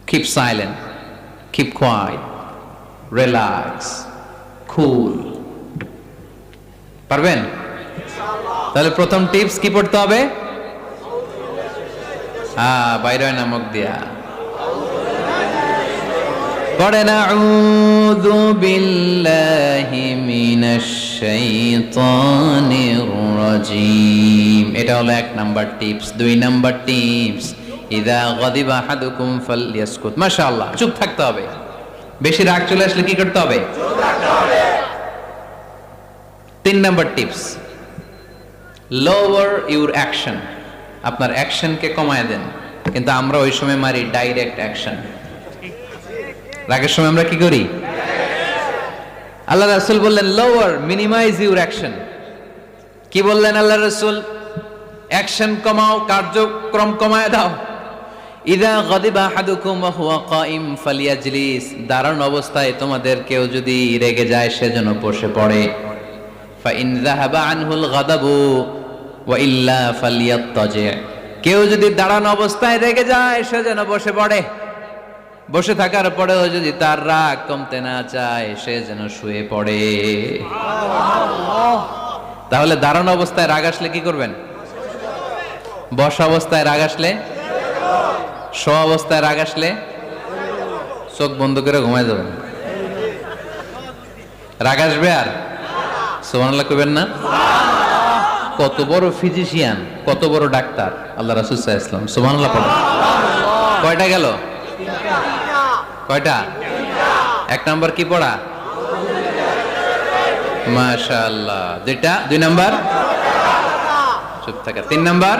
keep silent, keep quiet, relax, cool. পারবেন? তাহলে প্রথম টিপস কি পড়তে হবে? বাইরে নামক দিয়া পড়েন আউযু বিল্লাহি মিনাশ শাইতানির রাজীম। এটা হলো 1 নাম্বার টিপস। 2 নাম্বার টিপস, ইযা গাদিবা আহাদুকুম ফালইয়াসকুত। মাশাআল্লাহ, চুপ থাকতে হবে। বেশি রাগ চলে আসলে কি করতে হবে? চুপ থাকতে হবে। 3 number tips, lower your action. আপনার অ্যাকশনকে কমায় দেন। কিন্তু আমরা ওই সময় মারি ডাইরেক্ট অ্যাকশন। রাগের সময় আমরা কি করি? আল্লাহ রাসূল বললেন লোয়ার, মিনিমাইজ ইউর অ্যাকশন। কি বললেন আল্লাহ রাসূল? অ্যাকশন কমাও, কার্যক্রম কমায় দাও। ইযা গাদিবা আহাদুকুম ওয়া হুয়া কাইম ফালিয়াজলিস, দাঁড়ানো অবস্থায় তোমাদের কেউ যদি রেগে যায়, সে যেন বসে পড়ে। ফাইন যাহাবা আনহুল গাদাবু ওয়া ইল্লা ফালিয়াত্তাজি, কেউ যদি দাঁড়ানো অবস্থায় রেগে যায়, সে যেন বসে পড়ে। বসে থাকার পরেও যদি তার রাগ কমতে না চায়, সে যেন শুয়ে পড়ে। তাহলে দাঁড়ানো অবস্থায় রাগ আসলে কি করবেন? বসা অবস্থায় রাগ আসলে, শোয়া অবস্থায় রাগ আসলে চোখ বন্ধ করে ঘুমায় যাবেন। রাগ আসবে আর সুবহানাল্লাহ কইবেন না? কত বড় ফিজিশিয়ান, কত বড় ডাক্তার আল্লাহ রাসূল সাল্লাল্লাহু আলাইহি ওয়াসাল্লাম। সুবহানাল্লাহ পড়েন। কয়টা গেল? কয়টা? 1 নাম্বার কি পড়া? মাশাআল্লাহ। 2 নাম্বার চুপ থাকা। 3 নাম্বার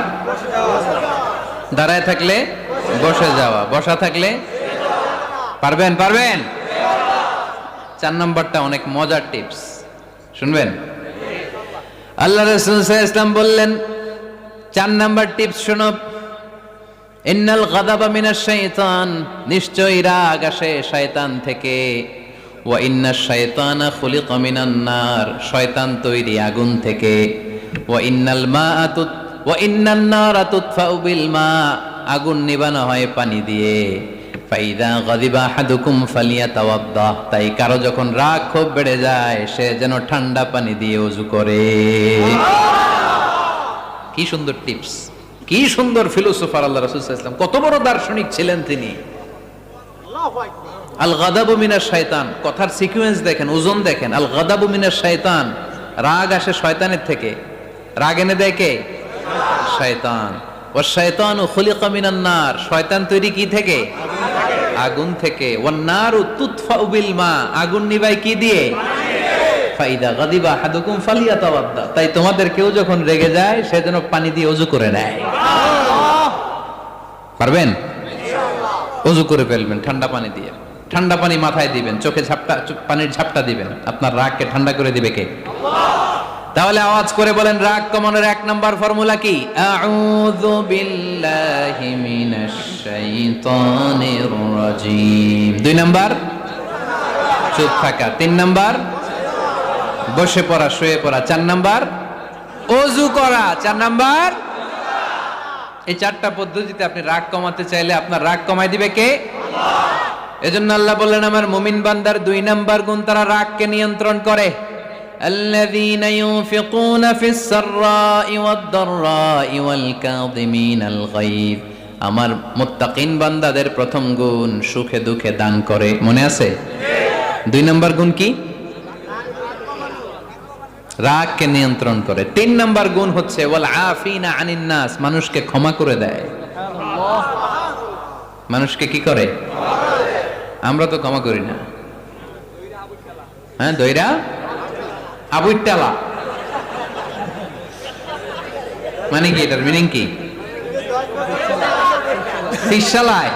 দাঁড়ায় থাকলে বসে যাওয়া, বসা থাকলে পারবেন? 4 নাম্বারটা অনেক মজার টিপস, শুনবেন? আল্লাহ রাসূল সাল্লাল্লাহু আলাইহি ওয়াসাল্লাম বললেন 4 নাম্বার টিপস শোনো, ইন্নাল গাদাবা মিনাশ শাইতান, নিশ্চয়ই রাগ আসে শয়তান থেকে। ওয়া ইন্নাশ শাইতানা খুলিকা মিনান নার, শয়তান তৈরি আগুন থেকে। ওয়া ইন্নান নারা তুতফাউ বিল মা, আগুন নিবানো হয় পানি দিয়ে। ফাইদা গাদিবা আহাদুকুম ফালিয়াতাওয়াদ্দা, তাই কারো যখন রাগ খুব বেড়ে যায় সে যেন ঠান্ডা পানি দিয়ে ওযু করে। কি সুন্দর টিপস, কি সুন্দর ফিলোসোফার আল্লাহ রাসূল সাল্লাল্লাহু আলাইহি ওয়াসাল্লাম, কত বড় দার্শনিক ছিলেন তিনি। আল গাদাবু মিনাশ শাইতান, কথার সিকোয়েন্স দেখেন, ওজন দেখেন। আল গাদাবু মিনাশ শাইতান, রাগ আসে শয়তানের থেকে। রাগ এনে দেয় কে? শয়তান। ওয়াশ শাইতানু খুলিকা মিনান নার, শয়তান তৈরি কি থেকে? আগুন থেকে। ওয়ান নারু তুতফাউ বিল মা, আগুন নিভায় কি দিয়ে? ফাইদা গাদিবা আহাদুকুম ফালিয়াতাওয়াদ্দা, তাই তোমাদের কেউ যখন রেগে যায় সে যেন পানি দিয়ে ওযু করে নেয়। পারবেন? ওযু করে ফেলবেন ঠান্ডা পানি দিয়ে। ঠান্ডা পানি মাথায় দিবেন, চোখে পানির ঝাপটা দিবেন। আপনার রাগকে ঠান্ডা করে দিবে কে? তাহলে আওয়াজ করে বলেন, রাগ কমানোর 1 নাম্বার ফর্মুলা কি? আউযু বিল্লাহি মিনাশ শাইতানির রাজিম। 2 নাম্বার চুপ থাকা। 3 নাম্বার বসে পড়া, শুয়ে পড়া। 4 নাম্বার ওযু করা। 4 নাম্বার। এই 4টা পদ্ধতিতে আপনি রাগ কমাতে চাইলে আপনার রাগ কমাই দিবে কে? এজন্য আল্লাহ বললেন, আমার মুমিন বান্দার 2 নাম্বার গুণ, তারা রাগকে নিয়ন্ত্রণ করে। আল্লাযীনা ইউনফিকুনা ফিস সাররাই ওয়াদ দাররাই ওয়াল কাযিমিনাল গায়য, আমার মুত্তাকিন বান্দাদের প্রথম গুণ সুখে দুঃখে দান করে। মনে আছে? 2 নাম্বার গুণ কি? রাগকে নিয়ন্ত্রণ করে। 3 নাম্বার গুণ হচ্ছে ওয়াল আফিনা আনিন নাস, মানুষকে ক্ষমা করে দেয়। মানুষকে কি করে? আমরা তো ক্ষমা করি না। হ্যাঁ, দইরা আবুইটালা মানে কি? এটার মিনিং কি? ফিশালায়।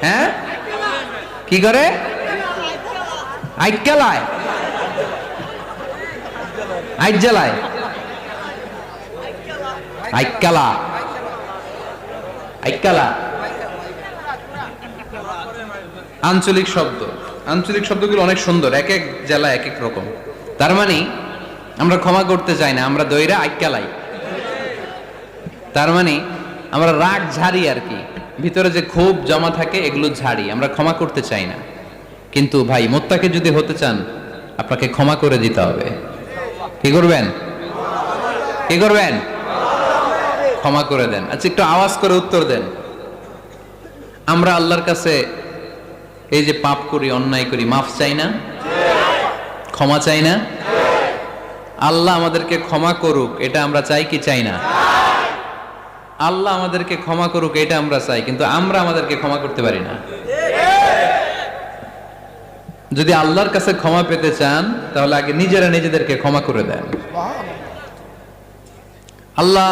হ্যাঁ, কি করে? আইটকালায়, আইটজালায়, আইটকালা, আইটকালা আঞ্চলিক শব্দ। আঞ্চলিক শব্দগুলো অনেক সুন্দর, এক এক জেলায় এক এক রকম। তার মানে আমরা ক্ষমা করতে চাই না, আমরা দইরা আইকালাই। তার মানে আমরা রাগ ঝাড়ি আর কি, ভিতরে যে ক্ষোভ জমা থাকে এগুলো ঝাড়ি, আমরা ক্ষমা করতে চাই না। কিন্তু ভাই, মুত্তাকি যদি হতে চান আপনাকে ক্ষমা করে দিতে হবে। কি করবেন? কি করবেন? ক্ষমা করে দেন। আচ্ছা, একটু আওয়াজ করে উত্তর দেন। আমরা আল্লাহর কাছে এই যে পাপ করি, অন্যায় করি, মাফ চাই না? ক্ষমা চাই না? আল্লাহ আমাদেরকে ক্ষমা করুক, এটা আমরা চাই কি চাই না? আল্লাহ আমাদেরকে ক্ষমা করুক এটা আমরা চাই, কিন্তু আমরা আমাদেরকে ক্ষমা করতে পারি না। যদি আল্লাহর কাছে ক্ষমা পেতে চান তাহলে আগে নিজেরা নিজেদেরকে ক্ষমা করে দেন। আল্লাহ,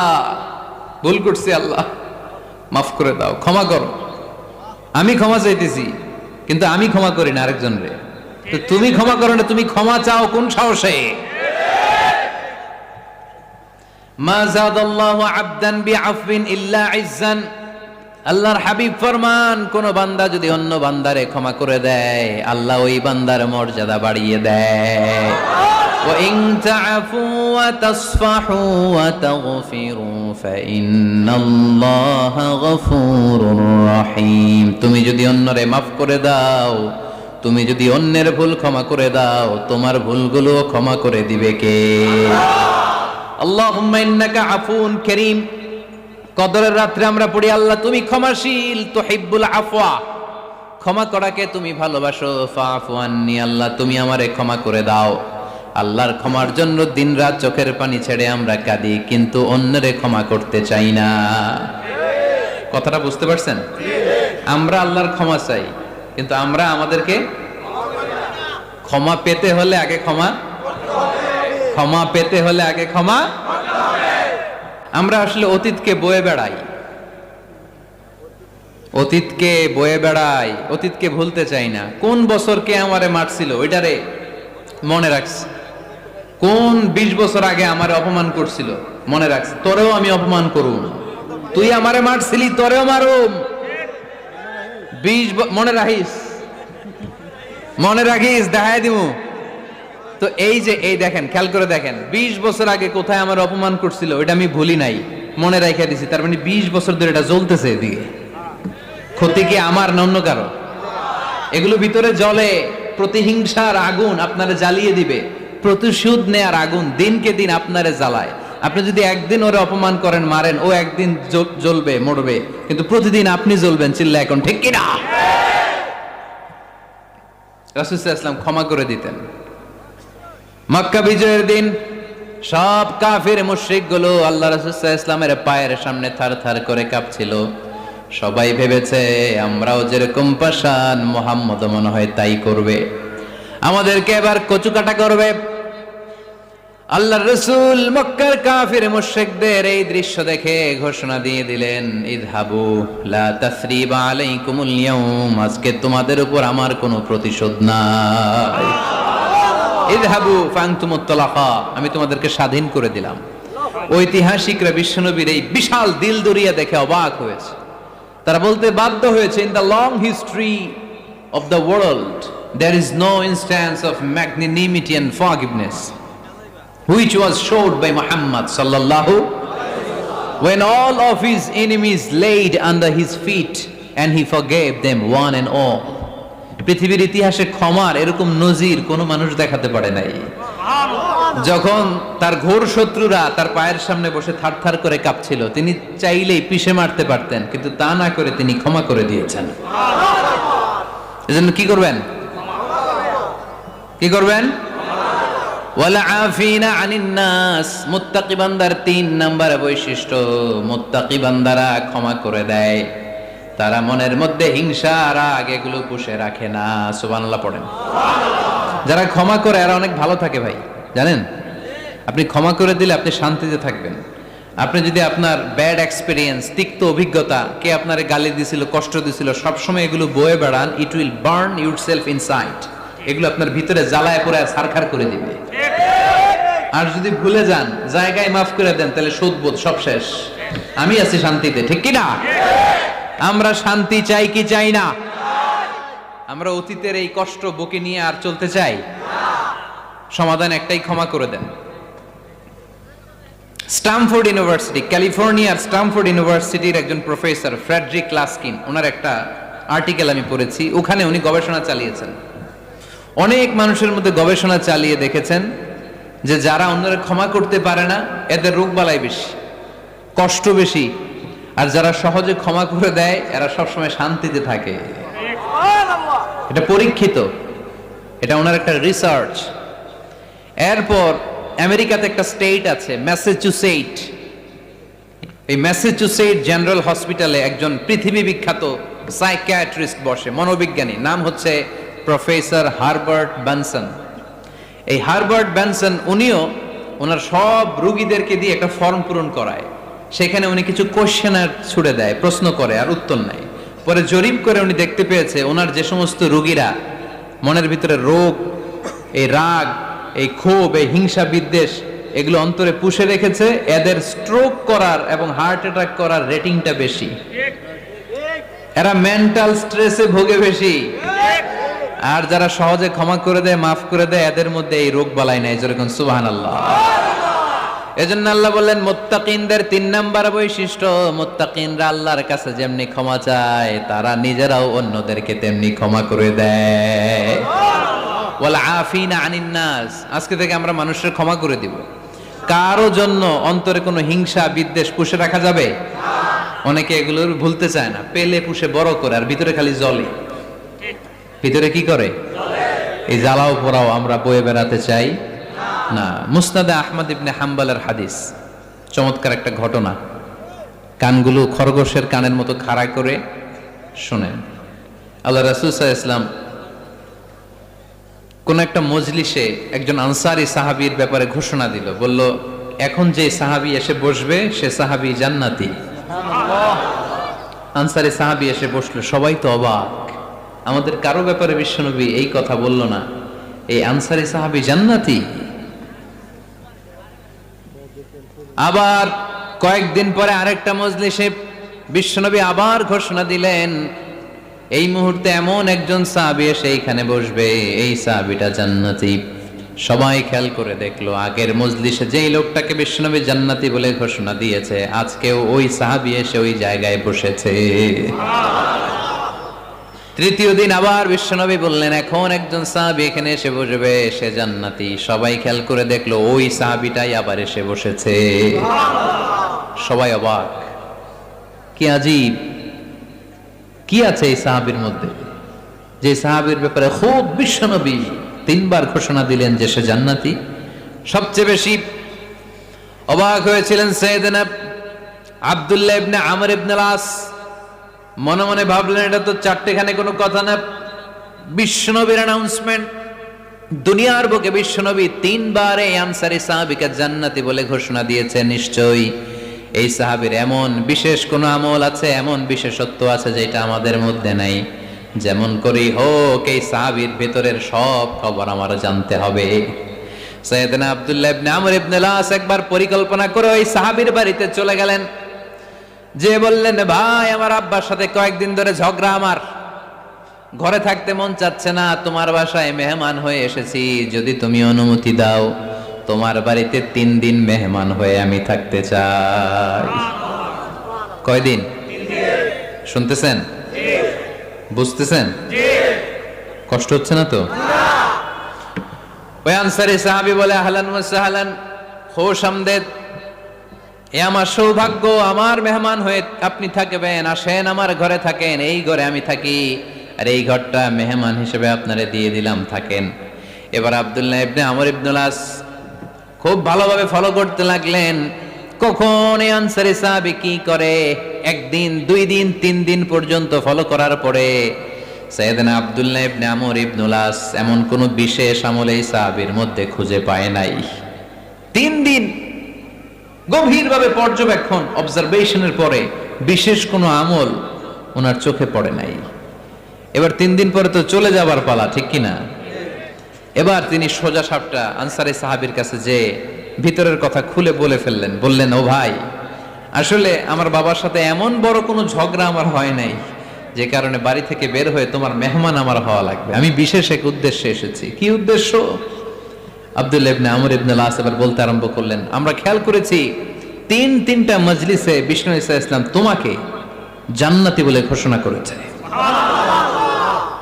ভুল করছি, আল্লাহ মাফ করে দাও, ক্ষমা করো। আমি ক্ষমা চাইতেছি, কিন্তু আমি ক্ষমা করি না আরেকজন রে। তো তুমি ক্ষমা করো না, তুমি ক্ষমা চাও কোন সাহসে? মা যাদাল্লাহু আবদান বিআফবিন ইল্লা ইজ্জান, আল্লাহর হাবিব ফরমান, কোন বান্দা যদি অন্য বান্দারে ক্ষমা করে দেয় আল্লাহ ওই বান্দার মর্যাদা বাড়িয়ে দেয়। ওয়া ইন তা'ফু ওয়া তাসফাহু ওয়া তাগফিরু ফাইন্নাল্লাহা গফুরুর রহিম, তুমি যদি অন্যরে মাফ করে দাও, তুমি যদি অন্যের ভুল ক্ষমা করে দাও, তোমার ভুলগুলো ক্ষমা করে দিবে কে? আল্লাহুম্মা ইন্নাকা আফুন কারীম। কদরের রাত্রে আমরা পড়ি, আল্লাহ তুমি ক্ষমাশীল, তুহিব্বুল আফওয়া, ক্ষমা করাকে তুমি ভালোবাসো। ফাআফু আন্নি, আল্লাহ তুমি আমারে ক্ষমা করে দাও। আল্লাহর ক্ষমার জন্য দিনরাত চোখের পানি ছেড়ে আমরা কাঁদি, কিন্তু অন্যরে ক্ষমা করতে চাই না। কথাটা বুঝতে পারছেন? আমরা আল্লাহর ক্ষমা চাই, কিন্তু আমরা আমাদেরকে ক্ষমা পেতে হলে আগে ক্ষমা পেতে হলে আগে ক্ষমা। আমরা আসলে অতীতকে বয়ে বেড়াই, অতীতকে ভুলতে চাই না। কোন বছর কে আমারে মারছিল ওইটারে মনে রাখছি, কোন 20 বছর আগে আমারে অপমান করছিল মনে রাখছি, তোরেও আমি অপমান করুম, তুই আমারে মারছিলি তোরেও মারুম, 20 মনে রাখিস। মনে রাখিস, দেখাই দিমু। তো এই যে এই দেখেন, খেয়াল করে দেখেন, 20 বছর আগে কোথায় আমার অপমান করছিল ওইটা আমি ভুলি নাই, মনে রাখিয়া দিছি। তার মানে 20 বছর ধরে এটা জ্বলতেছে এদিকে। ক্ষতি কি আমার না অন্য কারো? এগুলো ভিতরে জ্বলে, প্রতিহিংসার আগুন আপনারে জ্বালিয়ে দিবে, প্রতিশোধ নেয়ার আগুন দিনকে দিন আপনারে জ্বালায়। আপনি যদি একদিন ওরে অপমান করেন, মারেন, ও একদিন জ্বলবে, মরবে, কিন্তু প্রতিদিন আপনি জ্বলবেন। চিল্লা এখন ঠিক কিনা? রাসূল সাল্লাল্লাহু আলাইহি ওয়াসাল্লাম ক্ষমা করে দিতেন। মক্কা বিজয়ের দিন সব কাফির মুশরিক গুলো আল্লাহ রাসূল সাল্লাল্লাহু আলাইহি ওয়াসাল্লামের পায়ের সামনে থার থার করে কাঁপছিল। সবাই ভেবেছে আমরাও যেরকম পাষাণ, মুহাম্মদ মনে হয় তাই করবে, আমাদেরকে এবার কচুকাটা করবে। আল্লাহর রাসূল মক্কার কাফির মুশরিকদের এই দৃশ্য দেখে ঘোষণা দিয়ে দিলেন, ইযহাবু লা তাসরিবা আলাইকুমুল ইয়াউম, আজকে তোমাদের উপর আমার কোনো প্রতিশোধ নাই। ইযহাবু ফাআনতুমুত তালাকা, আমি তোমাদেরকে স্বাধীন করে দিলাম। ঐতিহাসিকরা বিশ্বনবীর এই বিশাল দিল দরিয়া দেখে অবাক হয়েছে। তারা বলতে বাধ্য হয়েছে, in the long history of the world there is no instance of magnanimity and forgiveness which was showed by Muhammad sallallahu when all of his enemies laid under his feet and he forgave them one and all. পৃথিবীর ইতিহাসে ক্ষমার এরকম নজির কোনো মানুষ দেখাতে পারে নাই। যখন তার ঘোর শত্রুরা তার পায়ের সামনে বসে থারথার করে কাঁপছিল, তিনি চাইলেই পিষে মারতে পারতেন, কিন্তু তা না করে তিনি ক্ষমা করে দিয়েছেন। এজন্য কি করবেন? কি করবেন? ওয়ালা আফিনা আনিন নাস, মুত্তাকি বান্দার 3 নাম্বার বৈশিষ্ট্য, মুত্তাকি বান্দারা ক্ষমা করে দেয়। তারা মনের মধ্যে হিংসা রাগ এগুলো পুষে রাখে না। সুবহানাল্লাহ পড়েন। যারা ক্ষমা করে এরা অনেক ভালো থাকে ভাই, জানেন? আপনি ক্ষমা করে দিলে আপনি শান্তিতে থাকবেন। আপনি যদি আপনার ব্যাড এক্সপেরিয়েন্স, তিক্ত অভিজ্ঞতা, কে আপনারে গালি দিছিল, কষ্ট দিছিল, সবসময় এগুলো বয়ে বেড়ান, it will burn yourself inside. এগুলো আপনার ভিতরে জ্বালায় পড়ে ছারখার করে দিবে। আর যদি ভুলে যান, জায়গায় মাফ করে দেন, তাহলে শোধবোধ সব শেষ, আমি আছি শান্তিতে। ঠিক কি না? আমরা শান্তি চাই কি চাই না? আমরা অতীতের এই কষ্ট বুকে নিয়ে আর চলতে চাই? সমাধান একটাই, ক্ষমা করে দেন। স্ট্যামফোর্ড ইউনিভার্সিটি, ক্যালিফোর্নিয়ার স্ট্যামফোর্ড ইউনিভার্সিটির একজন প্রফেসর ফ্রেডরিক লাস্কিন, ওনার একটা আর্টিকেল আমি পড়েছি। ওখানে উনি গবেষণা চালিয়েছেন, অনেক মানুষের মধ্যে গবেষণা চালিয়ে দেখেছেন যে যারা অন্যরা ক্ষমা করতে পারে না, এদের রোগবালাই বেশি, কষ্ট বেশি। আর যারা সহজে ক্ষমা করে দেয়, এরা সবসময় শান্তিতে থাকে। এটা পরীক্ষিত, এটা ওনার একটা রিসার্চ। এরপর আমেরিকাতে একটা স্টেট আছে ম্যাসাচুসেট। এই ম্যাসাচুসেট জেনারেল হসপিটালে একজন পৃথিবী বিখ্যাত সাইকিয়াট্রিস্ট বসে, মনোবিজ্ঞানী, নাম হচ্ছে প্রফেসর হারবার্ট বেনসন। এই হারবার্ট বেনসন উনিও ওনার সব রোগীদেরকে দিয়ে একটা ফর্ম পূরণ করায়। সেখানে উনি কিছু কোশ্চেনার ছুড়ে দেয়, প্রশ্ন করে আর উত্তর নেয়। পরে জরিপ করে উনি দেখতে পেয়েছে ওনার যে সমস্ত রোগীরা মনের ভিতরে রোগ, এই রাগ, এই ক্ষোভ, এই হিংসা বিদ্বেষ এগুলো অন্তরে পুষে রেখেছে, এদের স্ট্রোক করার এবং হার্ট অ্যাটাক করার রেটিংটা বেশি। এরা মেন্টাল স্ট্রেসে ভোগে বেশি। আর যারা সহজে ক্ষমা করে দেয়, মাফ করে দেয়, এদের মধ্যে এই রোগ বালাই নাই। যেরকম সুবহানাল্লাহ। এজন্য আল্লাহ বললেন মুত্তাকিনদের 3 নাম্বার বৈশিষ্ট্য, মুত্তাকিনরা আল্লাহর কাছে যেমনি ক্ষমা চায়, তারা নিজেরাও অন্যদেরকে তেমনি ক্ষমা করে দেয়। ওয়াল আফিনা আনিন নাস, আজকে থেকে আমরা মানুষের ক্ষমা করে দিব। কারো জন্য অন্তরে কোনো হিংসা বিদ্বেষ পুষে রাখা যাবে? অনেকে এগুলোর ভুলতে চায় না, পেলে পুষে বড় করে, আর ভিতরে খালি জ্বলে। ভিতরে কি করে? এই জ্বালাও পোড়াও আমরা বয়ে বেড়াতে চাই না। মুসনাদে আহমদ ইবনে হাম্বলের হাদিস, চমৎকার একটা ঘটনা। কানগুলো খরগোশের কানের মতো খাড়া করে শুনেন। আল্লাহ রাসূল সাল্লাল্লাহু আলাইহি ওয়াসাল্লাম কোন একটা মজলিসে একজন আনসারী সাহাবীর ব্যাপারে ঘোষণা দিল, বলল এখন যে সাহাবী এসে বসবে সে সাহাবী জান্নাতি। আনসারী সাহাবী এসে বসলো, সবাই তো অবাক, আমাদের কারো ব্যাপারে বিশ্বনবী এই কথা বলল না, এই আনসারী সাহাবী জান্নাতি। আবার কয়েকদিন পরে আরেকটা মজলিসে বিশ্বনবী আবার ঘোষণা দিলেন, এই মুহূর্তে এমন একজন সাহাবী এসে এইখানে বসবে, এই সাহাবীটা জান্নাতি। সবাই খেয়াল করে দেখলো, আগের মজলিসে যেই লোকটাকে বিশ্বনবী জান্নাতি বলে ঘোষণা দিয়েছে, আজকেও ওই সাহাবী এসে ওই জায়গায় বসেছে। তৃতীয় দিন আবার বিশ্বনবী বললেন, এখন একজন সাহাবী এখানে এসে বসবে, সে জান্নাতি। সবাই খেয়াল করে দেখলো, ওই সাহাবীটাই আবার এসে বসেছে। সবাই অবাক, কি আজীব, কি আছে এই সাহাবীর মধ্যে, যে সাহাবীর ব্যাপারে খুব বিশ্বনবী 3 বার ঘোষণা দিলেন যে সে জান্নাতি। সবচেয়ে বেশি অবাক হয়েছিলেন সাইয়েদনা আব্দুল্লাহ ইবনে আমর ইবনে আস। মনে মনে ভাবলেন, এটা তো চারটেখানে কোনো কথা না, বিশ্বনবীর অ্যানাউন্সমেন্ট। দুনিয়ার বুকে বিশ্বনবী 3 বার এই আনসারী সাহাবীকে জান্নাতি বলে ঘোষণা দিয়েছে, নিশ্চয়ই এই সাহাবীর এমন বিশেষ কোনো আমল আছে, এমন বিশেষত্ব আছে যেটা আমাদের মধ্যে নাই। যেমন করেই হোক এই সাহাবীর ভেতরের সব খবর আমার জানতে হবে। সাইয়েদনা আব্দুল্লাহ ইবনে আমর ইবনে আস একবার পরিকল্পনা করে ওই সাহাবীর বাড়িতে চলে গেলেন, যে বললেন, ভাই আমার আব্বার সাথে কয়েকদিন ধরে ঝগড়া, আমার ঘরে থাকতে মন চাচ্ছে না, তোমার বাসায় মেহমান হয়ে এসেছি, যদি তুমি অনুমতি দাও তোমার বাড়িতে 3 দিন মেহমান হয়ে আমি থাকতে চাই। কয়দিন? শুনতেছেন? বুঝতেছেন? কষ্ট হচ্ছে না তো? ওই আনসারী সাহাবী বলে, আহলান ওয়া সাহলান, খুশ আমদেদ, এ আমার সৌভাগ্য, আমার মেহমান হয়ে আপনি থাকবেন, আসেন আমার ঘরে থাকেন, এই ঘরে আমি থাকি, আর এই ঘরটা মেহমান হিসেবে আপনারে দিয়ে দিলাম, থাকেন। এবার আব্দুল্লাহ ইবনে আমর ইবনে আস খুব ভালোভাবে ফলো করতে লাগলেন, কখন এই আনসারী সাহাবী কি করে। 1 দিন, 2 দিন, 3 দিন পর্যন্ত ফলো করার পরে সাইয়েদনা আব্দুল্লাহ ইবনে আমর ইবনে আস এমন কোন বিশেষ আমল এই সাহাবীর মধ্যে খুঁজে পায় নাই। 3 দিন গভীরভাবে পর্যবেক্ষণ, অবজারভেশনের পরে বিশেষ কোনো আমল ওনার চোখে পড়ে নাই। এবার 3 দিন পরে তো চলে যাবার পালা, ঠিক কিনা? এবার তিনি সোজা সাপটা আনসারী সাহাবীর কাছে যে ভিতরের কথা খুলে বলে ফেললেন, বললেন, ও ভাই, আসলে আমার বাবার সাথে এমন বড় কোনো ঝগড়া আমার হয় নাই যে কারণে বাড়ি থেকে বের হয়ে তোমার মেহমান আমার হওয়া লাগবে, আমি বিশেষ এক উদ্দেশ্যে এসেছি। কি উদ্দেশ্য? আব্দুল্লাহ ইবনে আমর ইবনে আস এবার বলতে আরম্ভ করলেন, আমরা খেয়াল করেছি 3টা মজলিসে বিষ্ণু ঈসা ইসলাম তোমাকে জান্নাতি বলে ঘোষণা করেছে,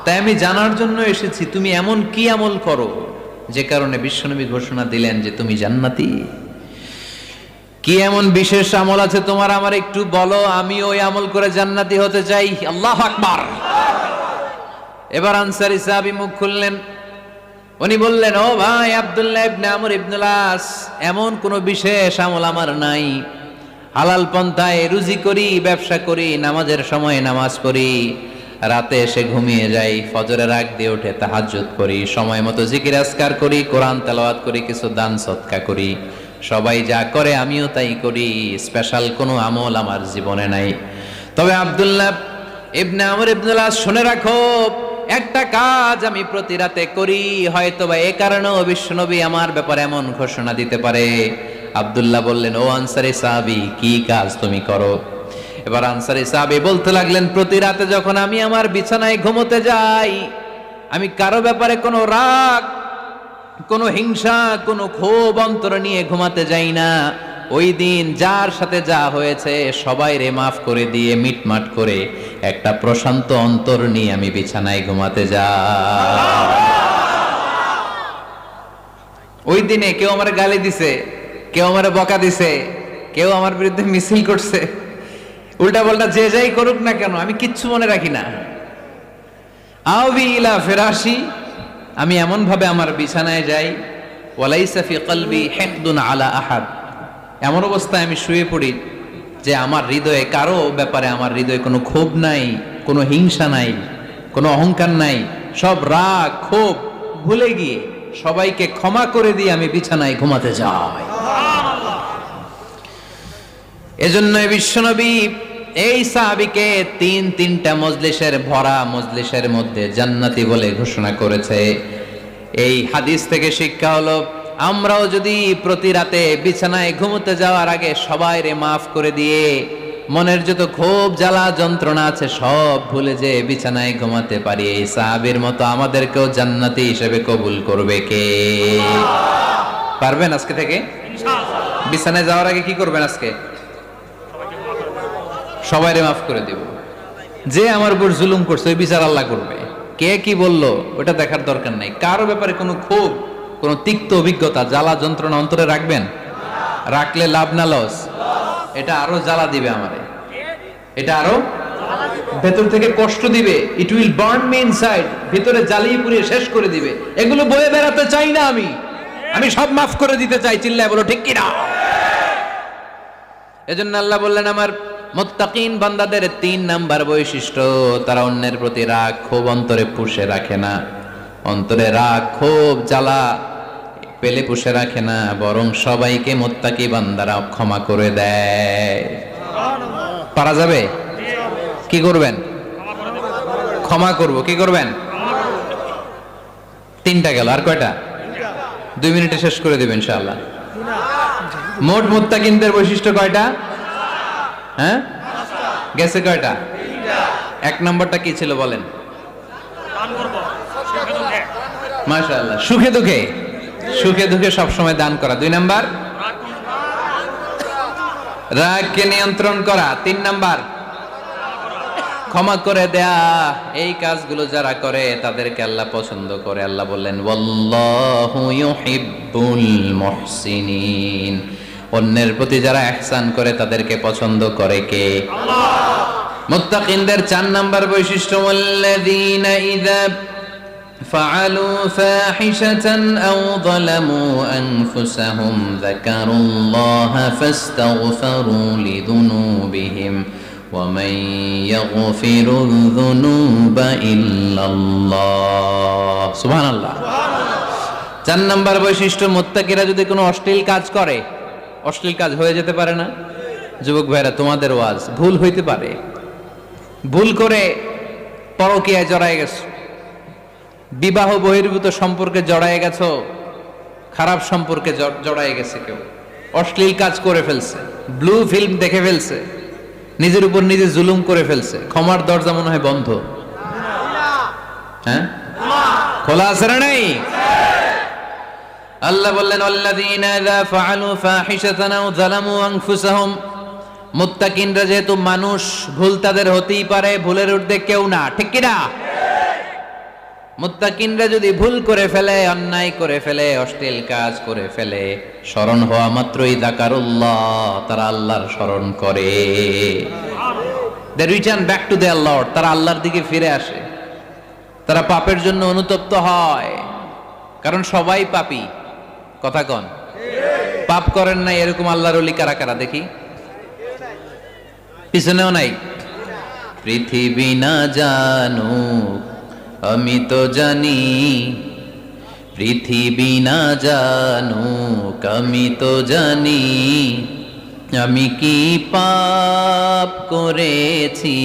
তাই আমি জানার জন্য এসেছি তুমি এমন কি আমল করো যে কারণে বিশ্বনবী ঘোষণা দিলেন যে তুমি জান্নাতি। কি এমন বিশেষ আমল আছে তোমার, আমার একটু বলো, আমি ওই আমল করে জান্নাতি হতে চাই। আল্লাহু আকবার। এবার আনসারী সাহাবী মুখ খুললেন, উনি বললেন, ও ভাই আব্দুল্লাহ ইবনে আমর ইবনে আস, এমন কোন বিশেষ আমল আমার নাই, হালাল পন্থায় রুজি করি, ব্যবসা করি, নামাজের সময় নামাজ পড়ি, রাতে এসে ঘুমিয়ে যাই, ফজরের আগ দিয়ে উঠে তাহাজ্জুদ করি, সময় মতো জিকির আজকার করি, কোরআন তেলাওয়াত করি, কিছু দান সদকা করি, সবাই যা করে আমিও তাই করি, স্পেশাল কোনো আমল আমার জীবনে নাই। তবে আব্দুল্লাহ ইবনে আমর ইবনে আস, শুনে রাখো, একটা কাজ আমি প্রতি রাতে করি, হয়তোবা এই কারণেও বিশ্বনবী আমার ব্যাপারে এমন ঘোষণা দিতে পারে। আব্দুল্লাহ বললেন, ও আনসারী সাহাবী, কি কাজ তুমি করো? এবার আনসারী সাহাবী বলতে লাগলেন, প্রতি রাতে যখন আমি আমার বিছানায় ঘুমোতে যাই, আমি কারো ব্যাপারে কোনো রাগ, কোনো হিংসা, কোনো ক্ষোভ অন্তরে নিয়ে ঘুমাতে যাই না। ওই দিন যার সাথে যা হয়েছে সবাই রে মাফ করে দিয়ে মিটমাট করে একটা প্রশান্ত অন্তর নিয়ে আমি বিছানায় ঘুমাতে যাই। ওই দিনে কেউ আমার গালি দিছে, কেউ আমার বকা দিছে, কেউ আমার বিরুদ্ধে মিছিল করছে, উল্টা পাল্টা যে যাই করুক না কেন, আমি কিচ্ছু মনে রাখি না। আওবি ইলা ফিরাশি, আমি এমন ভাবে আমার বিছানায় যাই, ওয়ালাইসা ফি কলবি হিকদুন আলা আহাদ, এমন অবস্থায় আমি শুয়ে পড়ি যে আমার হৃদয়ে কারো ব্যাপারে আমার হৃদয়ে কোনো ক্ষোভ নাই, কোনো হিংসা নাই, কোনো অহংকার নাই, সব রাগ ক্ষোভ ভুলে গিয়ে সবাইকে ক্ষমা করে দিয়ে আমি বিছানায় ঘুমাতে যাই। এজন্য বিশ্বনবী এই সাহাবীকে 3টা মজলিসের ভরা মজলিসের মধ্যে জান্নাতি বলে ঘোষণা করেছে। এই হাদিস থেকে শিক্ষা হলো, আমরাও যদি প্রতি রাতে বিছানায় ঘুমোতে যাওয়ার আগে সবাইরে মাফ করে দিয়ে মনের যত ক্ষোভ জ্বালা যন্ত্রণা আছে সব ভুলে যে বিছানায় ঘুমাতে পারি, এই সাহাবীর মতো আমাদেরকেও জান্নাতি হিসেবে কবুল করবে কে? পারবেন আজকে থেকে? বিছানায় যাওয়ার আগে কি করবেন? আজকে সবাইরে মাফ করে দেব। যে আমার উপর জুলুম করছে ওই বিচার আল্লাহ করবে। কে কি বললো ওটা দেখার দরকার নাই। কারো ব্যাপারে কোনো ক্ষোভ, কোনো তিক্ত অভিজ্ঞতা, জ্বালা যন্ত্রণা অন্তরে রাখবেন? রাখলে লাভ না লস? এটা আরো জ্বালা দিবে আমারে, এটা আরো ভেতর থেকে কষ্ট দিবে। It will burn me inside, ভিতরে জ্বালিয়ে পুড়িয়ে শেষ করে দিবে। এগুলো বয়ে বেড়াতে চাই না আমি সব মাফ করে দিতে চাই। চিল্লায় বলো ঠিক কিনা? এজন্য আল্লাহ বললেন আমার মুত্তাকিন বান্দাদের 3 নাম্বার বৈশিষ্ট্য, তারা অন্যের প্রতি রাগ ক্ষোভ অন্তরে পুষে রাখে না। অন্তরে রাগ ক্ষোভ জ্বালা পেলে পুষে রাখে না, বরং সবাইকে মুত্তাকি বান্দারা ক্ষমা করে দেয়। পারা যাবে? কি করবেন? ক্ষমা করব। কি করবেন? 3টা গেল, আর কয়টা? 2 মিনিটে শেষ করে দেবেন ইনশাআল্লাহ। মোট মুত্তাকিনদের বৈশিষ্ট্য কয়টা? হ্যাঁ, গেছে কয়টা? 1 নম্বরটা কি ছিল বলেন? মাশাআল্লাহ, সুখে দুঃখে, সুখে দুঃখে সবসময় দান করা। 2 নাম্বার রাগকে নিয়ন্ত্রণ করা। 3 নাম্বার ক্ষমা করে দেয়া। এই কাজগুলো যারা করে তাদেরকে আল্লাহ পছন্দ করে। আল্লাহ বললেন ওয়াল্লাহু ইউহিব্বুল মুহসিনিন, অন্যের প্রতি যারা ইহসান করে তাদেরকে পছন্দ করে কে? আল্লাহ। মুত্তাকিনদের 4 নাম্বার বৈশিষ্ট্য ওয়াল্লাযীনা ইযা ফাআলু ফাহিশাতান আও যালামু আনফুসাহুম যাকারুল্লাহা ফাস্তাগফিরু লিযুনুবিহিম ওয়া মান ইয়াগফিরুয যুনুবা ইল্লাল্লাহ। সুবহানাল্লাহ। 4 নাম্বার বৈশিষ্ট্য, মুত্তাকিরা যদি কোনো অশ্লীল কাজ করে, অশ্লীল কাজ হয়ে যেতে পারে না? যুবক ভাইরা, তোমাদের ওয়াজ ভুল হইতে পারে। ভুল করে পরকীয়ায় জড়ায় গেছো, বিবাহ বহির্ভূত সম্পর্কে জড়ায় গেছো, খারাপ সম্পর্কে জড়ায় গেছে, কেউ অশ্লীল কাজ করে ফেলছে, ব্লু ফিল্ম দেখে ফেলছে, নিজের উপর নিজে জুলুম করে ফেলছে। ক্ষমার দরজা মনে হয় বন্ধ। হ্যাঁ, খোলা আছে না নাই? আল্লাহ বললেন আল্লাযীনা ইযা ফাআলু ফাহিশাতান আও যালামু আনফুসাহুম, মুত্তাকিনরা যেহেতু মানুষ, ভুল তাদের হতেই পারে, ভুলের ঊর্ধ্বে কেউ না, ঠিক কি না? মুত্তাকিনরা যদি ভুল করে ফেলে, অন্যায় করে ফেলে, অশ্লীল কাজ করে ফেলে, স্মরণ হওয়া মাত্রই যাকারুল্লাহ, তারা আল্লাহর স্মরণ করে। They return back to their lord, তারা আল্লাহর দিকে ফিরে আসে। তারা পাপের জন্য অনুতপ্ত হয়, কারণ সবাই পাপী। কথা কন, পাপ করেন নাই এরকম আল্লাহর ওলি কারা কারা দেখি? পিছনেও নাই। পৃথিবী না জানুক আমি তো জানি, পৃথিবী না জানুক আমি তো জানি, আমি কি পাপ করেছি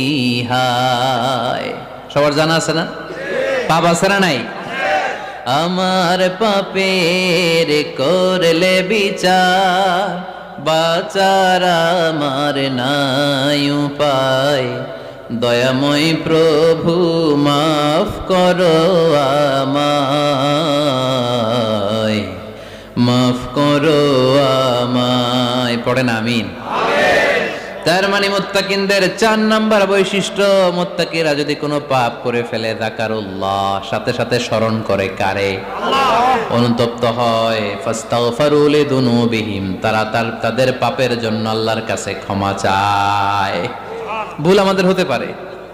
হায়। সবার জানা আছে না? পাপ আছে না নাই? আমার পাপের করলে বিচার, বাঁচার আমার নাই উপায়, দয়াময় প্রভু মাফ করো আমায়, মাফ করো আমায়। পড়েন আমিন। তার মানে মুত্তাকিনদের 4 নাম্বার বৈশিষ্ট্য, মুত্তাকিরা যদি কোনো পাপ করে ফেলে যাকারুল্লাহ, সাথে সাথে স্মরণ করে কারে? আল্লাহ। অনুতপ্ত হয়, ফাস্তাগফিরু লিযুনুবিহিম, তারা তাদের পাপের জন্য আল্লাহর কাছে ক্ষমা চায়। ভুল আমাদের হতে পারে,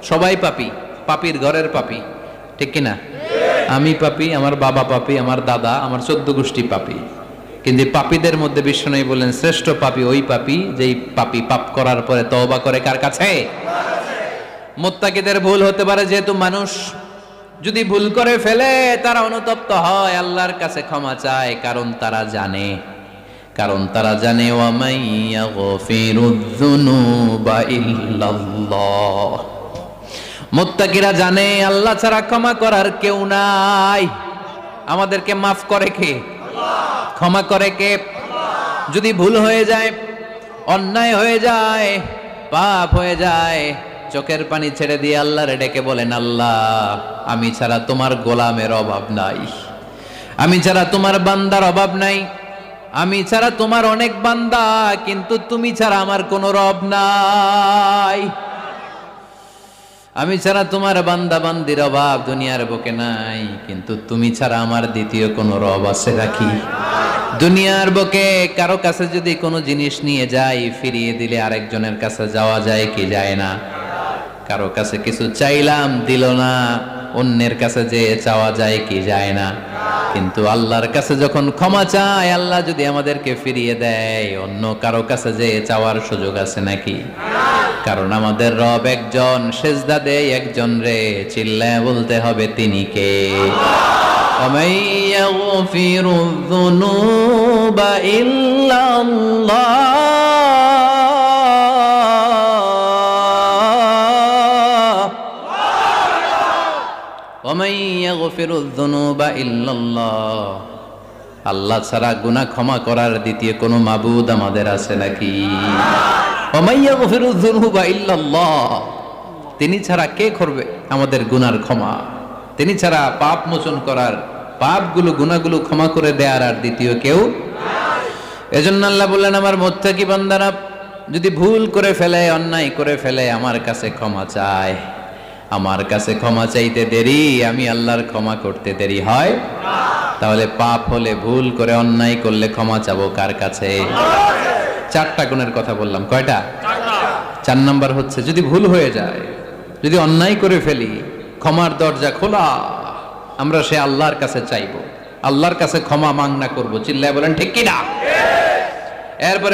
সবাই পাপী, পাপীর ঘরের পাপী, ঠিক কি না? আমি পাপী, আমার বাবা পাপী, আমার দাদা, আমার 14 গোষ্ঠী পাপী। কিন্তু পাপীদের মধ্যে বিশ্বনবী বলেন শ্রেষ্ঠ পাপী ওই পাপী যেই পাপী পাপ করার পরে তওবা করে কার কাছে? মুত্তাকিদের ভুল হতে পারে, যেহেতু মানুষ, যদি ভুল করে ফেলে তারা অনুতপ্ত হয়, আল্লাহর কাছে ক্ষমা চায়, কারণ তারা জানে ওয়া মাইয়া গফিরুয যুনুবা ইল্লাল্লাহ। মুত্তাকিরা জানে আল্লাহ ছাড়া ক্ষমা করার কেউ নাই। আমাদেরকে মাফ করে কে? ক্ষমা করে কে? যদি ভুল হয়ে যায়, অন্যায় হয়ে যায়, পাপ হয়ে যায়, চোখের পানি ছেড়ে দিয়ে আল্লাহরে ডেকে বলেন, আল্লাহ আমি ছাড়া তোমার গোলামের অভাব নাই, আমি ছাড়া তোমার বান্দার অভাব নাই, আমি ছাড়া তোমার অনেক বান্দা, কিন্তু তুমি ছাড়া আমার কোনো রব নাই। আমি ছাড়া তোমার বান্দা বান্দির অভাব দুনিয়ার বুকে নাই, কিন্তু তুমি ছাড়া আমার দ্বিতীয় কোনো রব আছে নাকি? দুনিয়ার বুকে কারো কাছে যদি কোনো জিনিস নিয়ে যাই, ফিরিয়ে দিলে আরেকজনের কাছে যাওয়া যায় কি যায় না? কারো কাছে কিছু চাইলাম দিল না, অন্যের কাছে যে চাওয়া যায় কি যায় না? কিন্তু আল্লাহর কাছে যখন ক্ষমা চাই, আল্লাহ যদি আমাদেরকে ফিরিয়ে দেয়, অন্য কারো কাছে যে চাওয়ার সুযোগ আছে নাকি? কারণ আমাদের রব একজন, সেজদা দেয় একজন রে, চিল্লায় বলতে হবে তিনি কে? وَمَن يَغْفِرُ الذُّنُوبَ إِلَّا اللَّهُ وَمَن يَغْفِرُ الذُّنُوبَ إِلَّا اللَّهُ আল্লাহ ছাড়া গুনাহ ক্ষমা করার দ্বিতীয় কোনো মাবুদ আমাদের আছে নাকি? وَمَن يَغْفِرُ الذُّنُوبَ إِلَّا اللَّهُ তিনি ছাড়া কে করবে আমাদের গুনার ক্ষমা? তিনি ছাড়া পাপ মোচন করার, পাপগুলো গুনাহগুলো ক্ষমা করে দেয়ার আর দ্বিতীয় কেউ। এজন্য আল্লাহ বললেন, আমার মুত্তাকি বান্দারা যদি ভুল করে ফেলে, অন্যায় করে ফেলে, আমার কাছে ক্ষমা চায়, আমার কাছে ক্ষমা চাইতে দেরি, আমি আল্লাহর ক্ষমা করতে দেরি হয়? তাহলে পাপ হলে, ভুল করে অন্যায় করলে ক্ষমা চাবো কার কাছে? চারটা গুণের কথা বললাম, কয়টা? 4 নাম্বার হচ্ছে যদি ভুল হয়ে যায়, যদি অন্যায় করে ফেলি, ক্ষমার দরজা খোলা, আমরা সে আল্লাহর কাছে চাইবো, আল্লাহর কাছে ক্ষমা মাংনা করবো। চিল্লায় বলেন ঠিক কিনা? এরপরে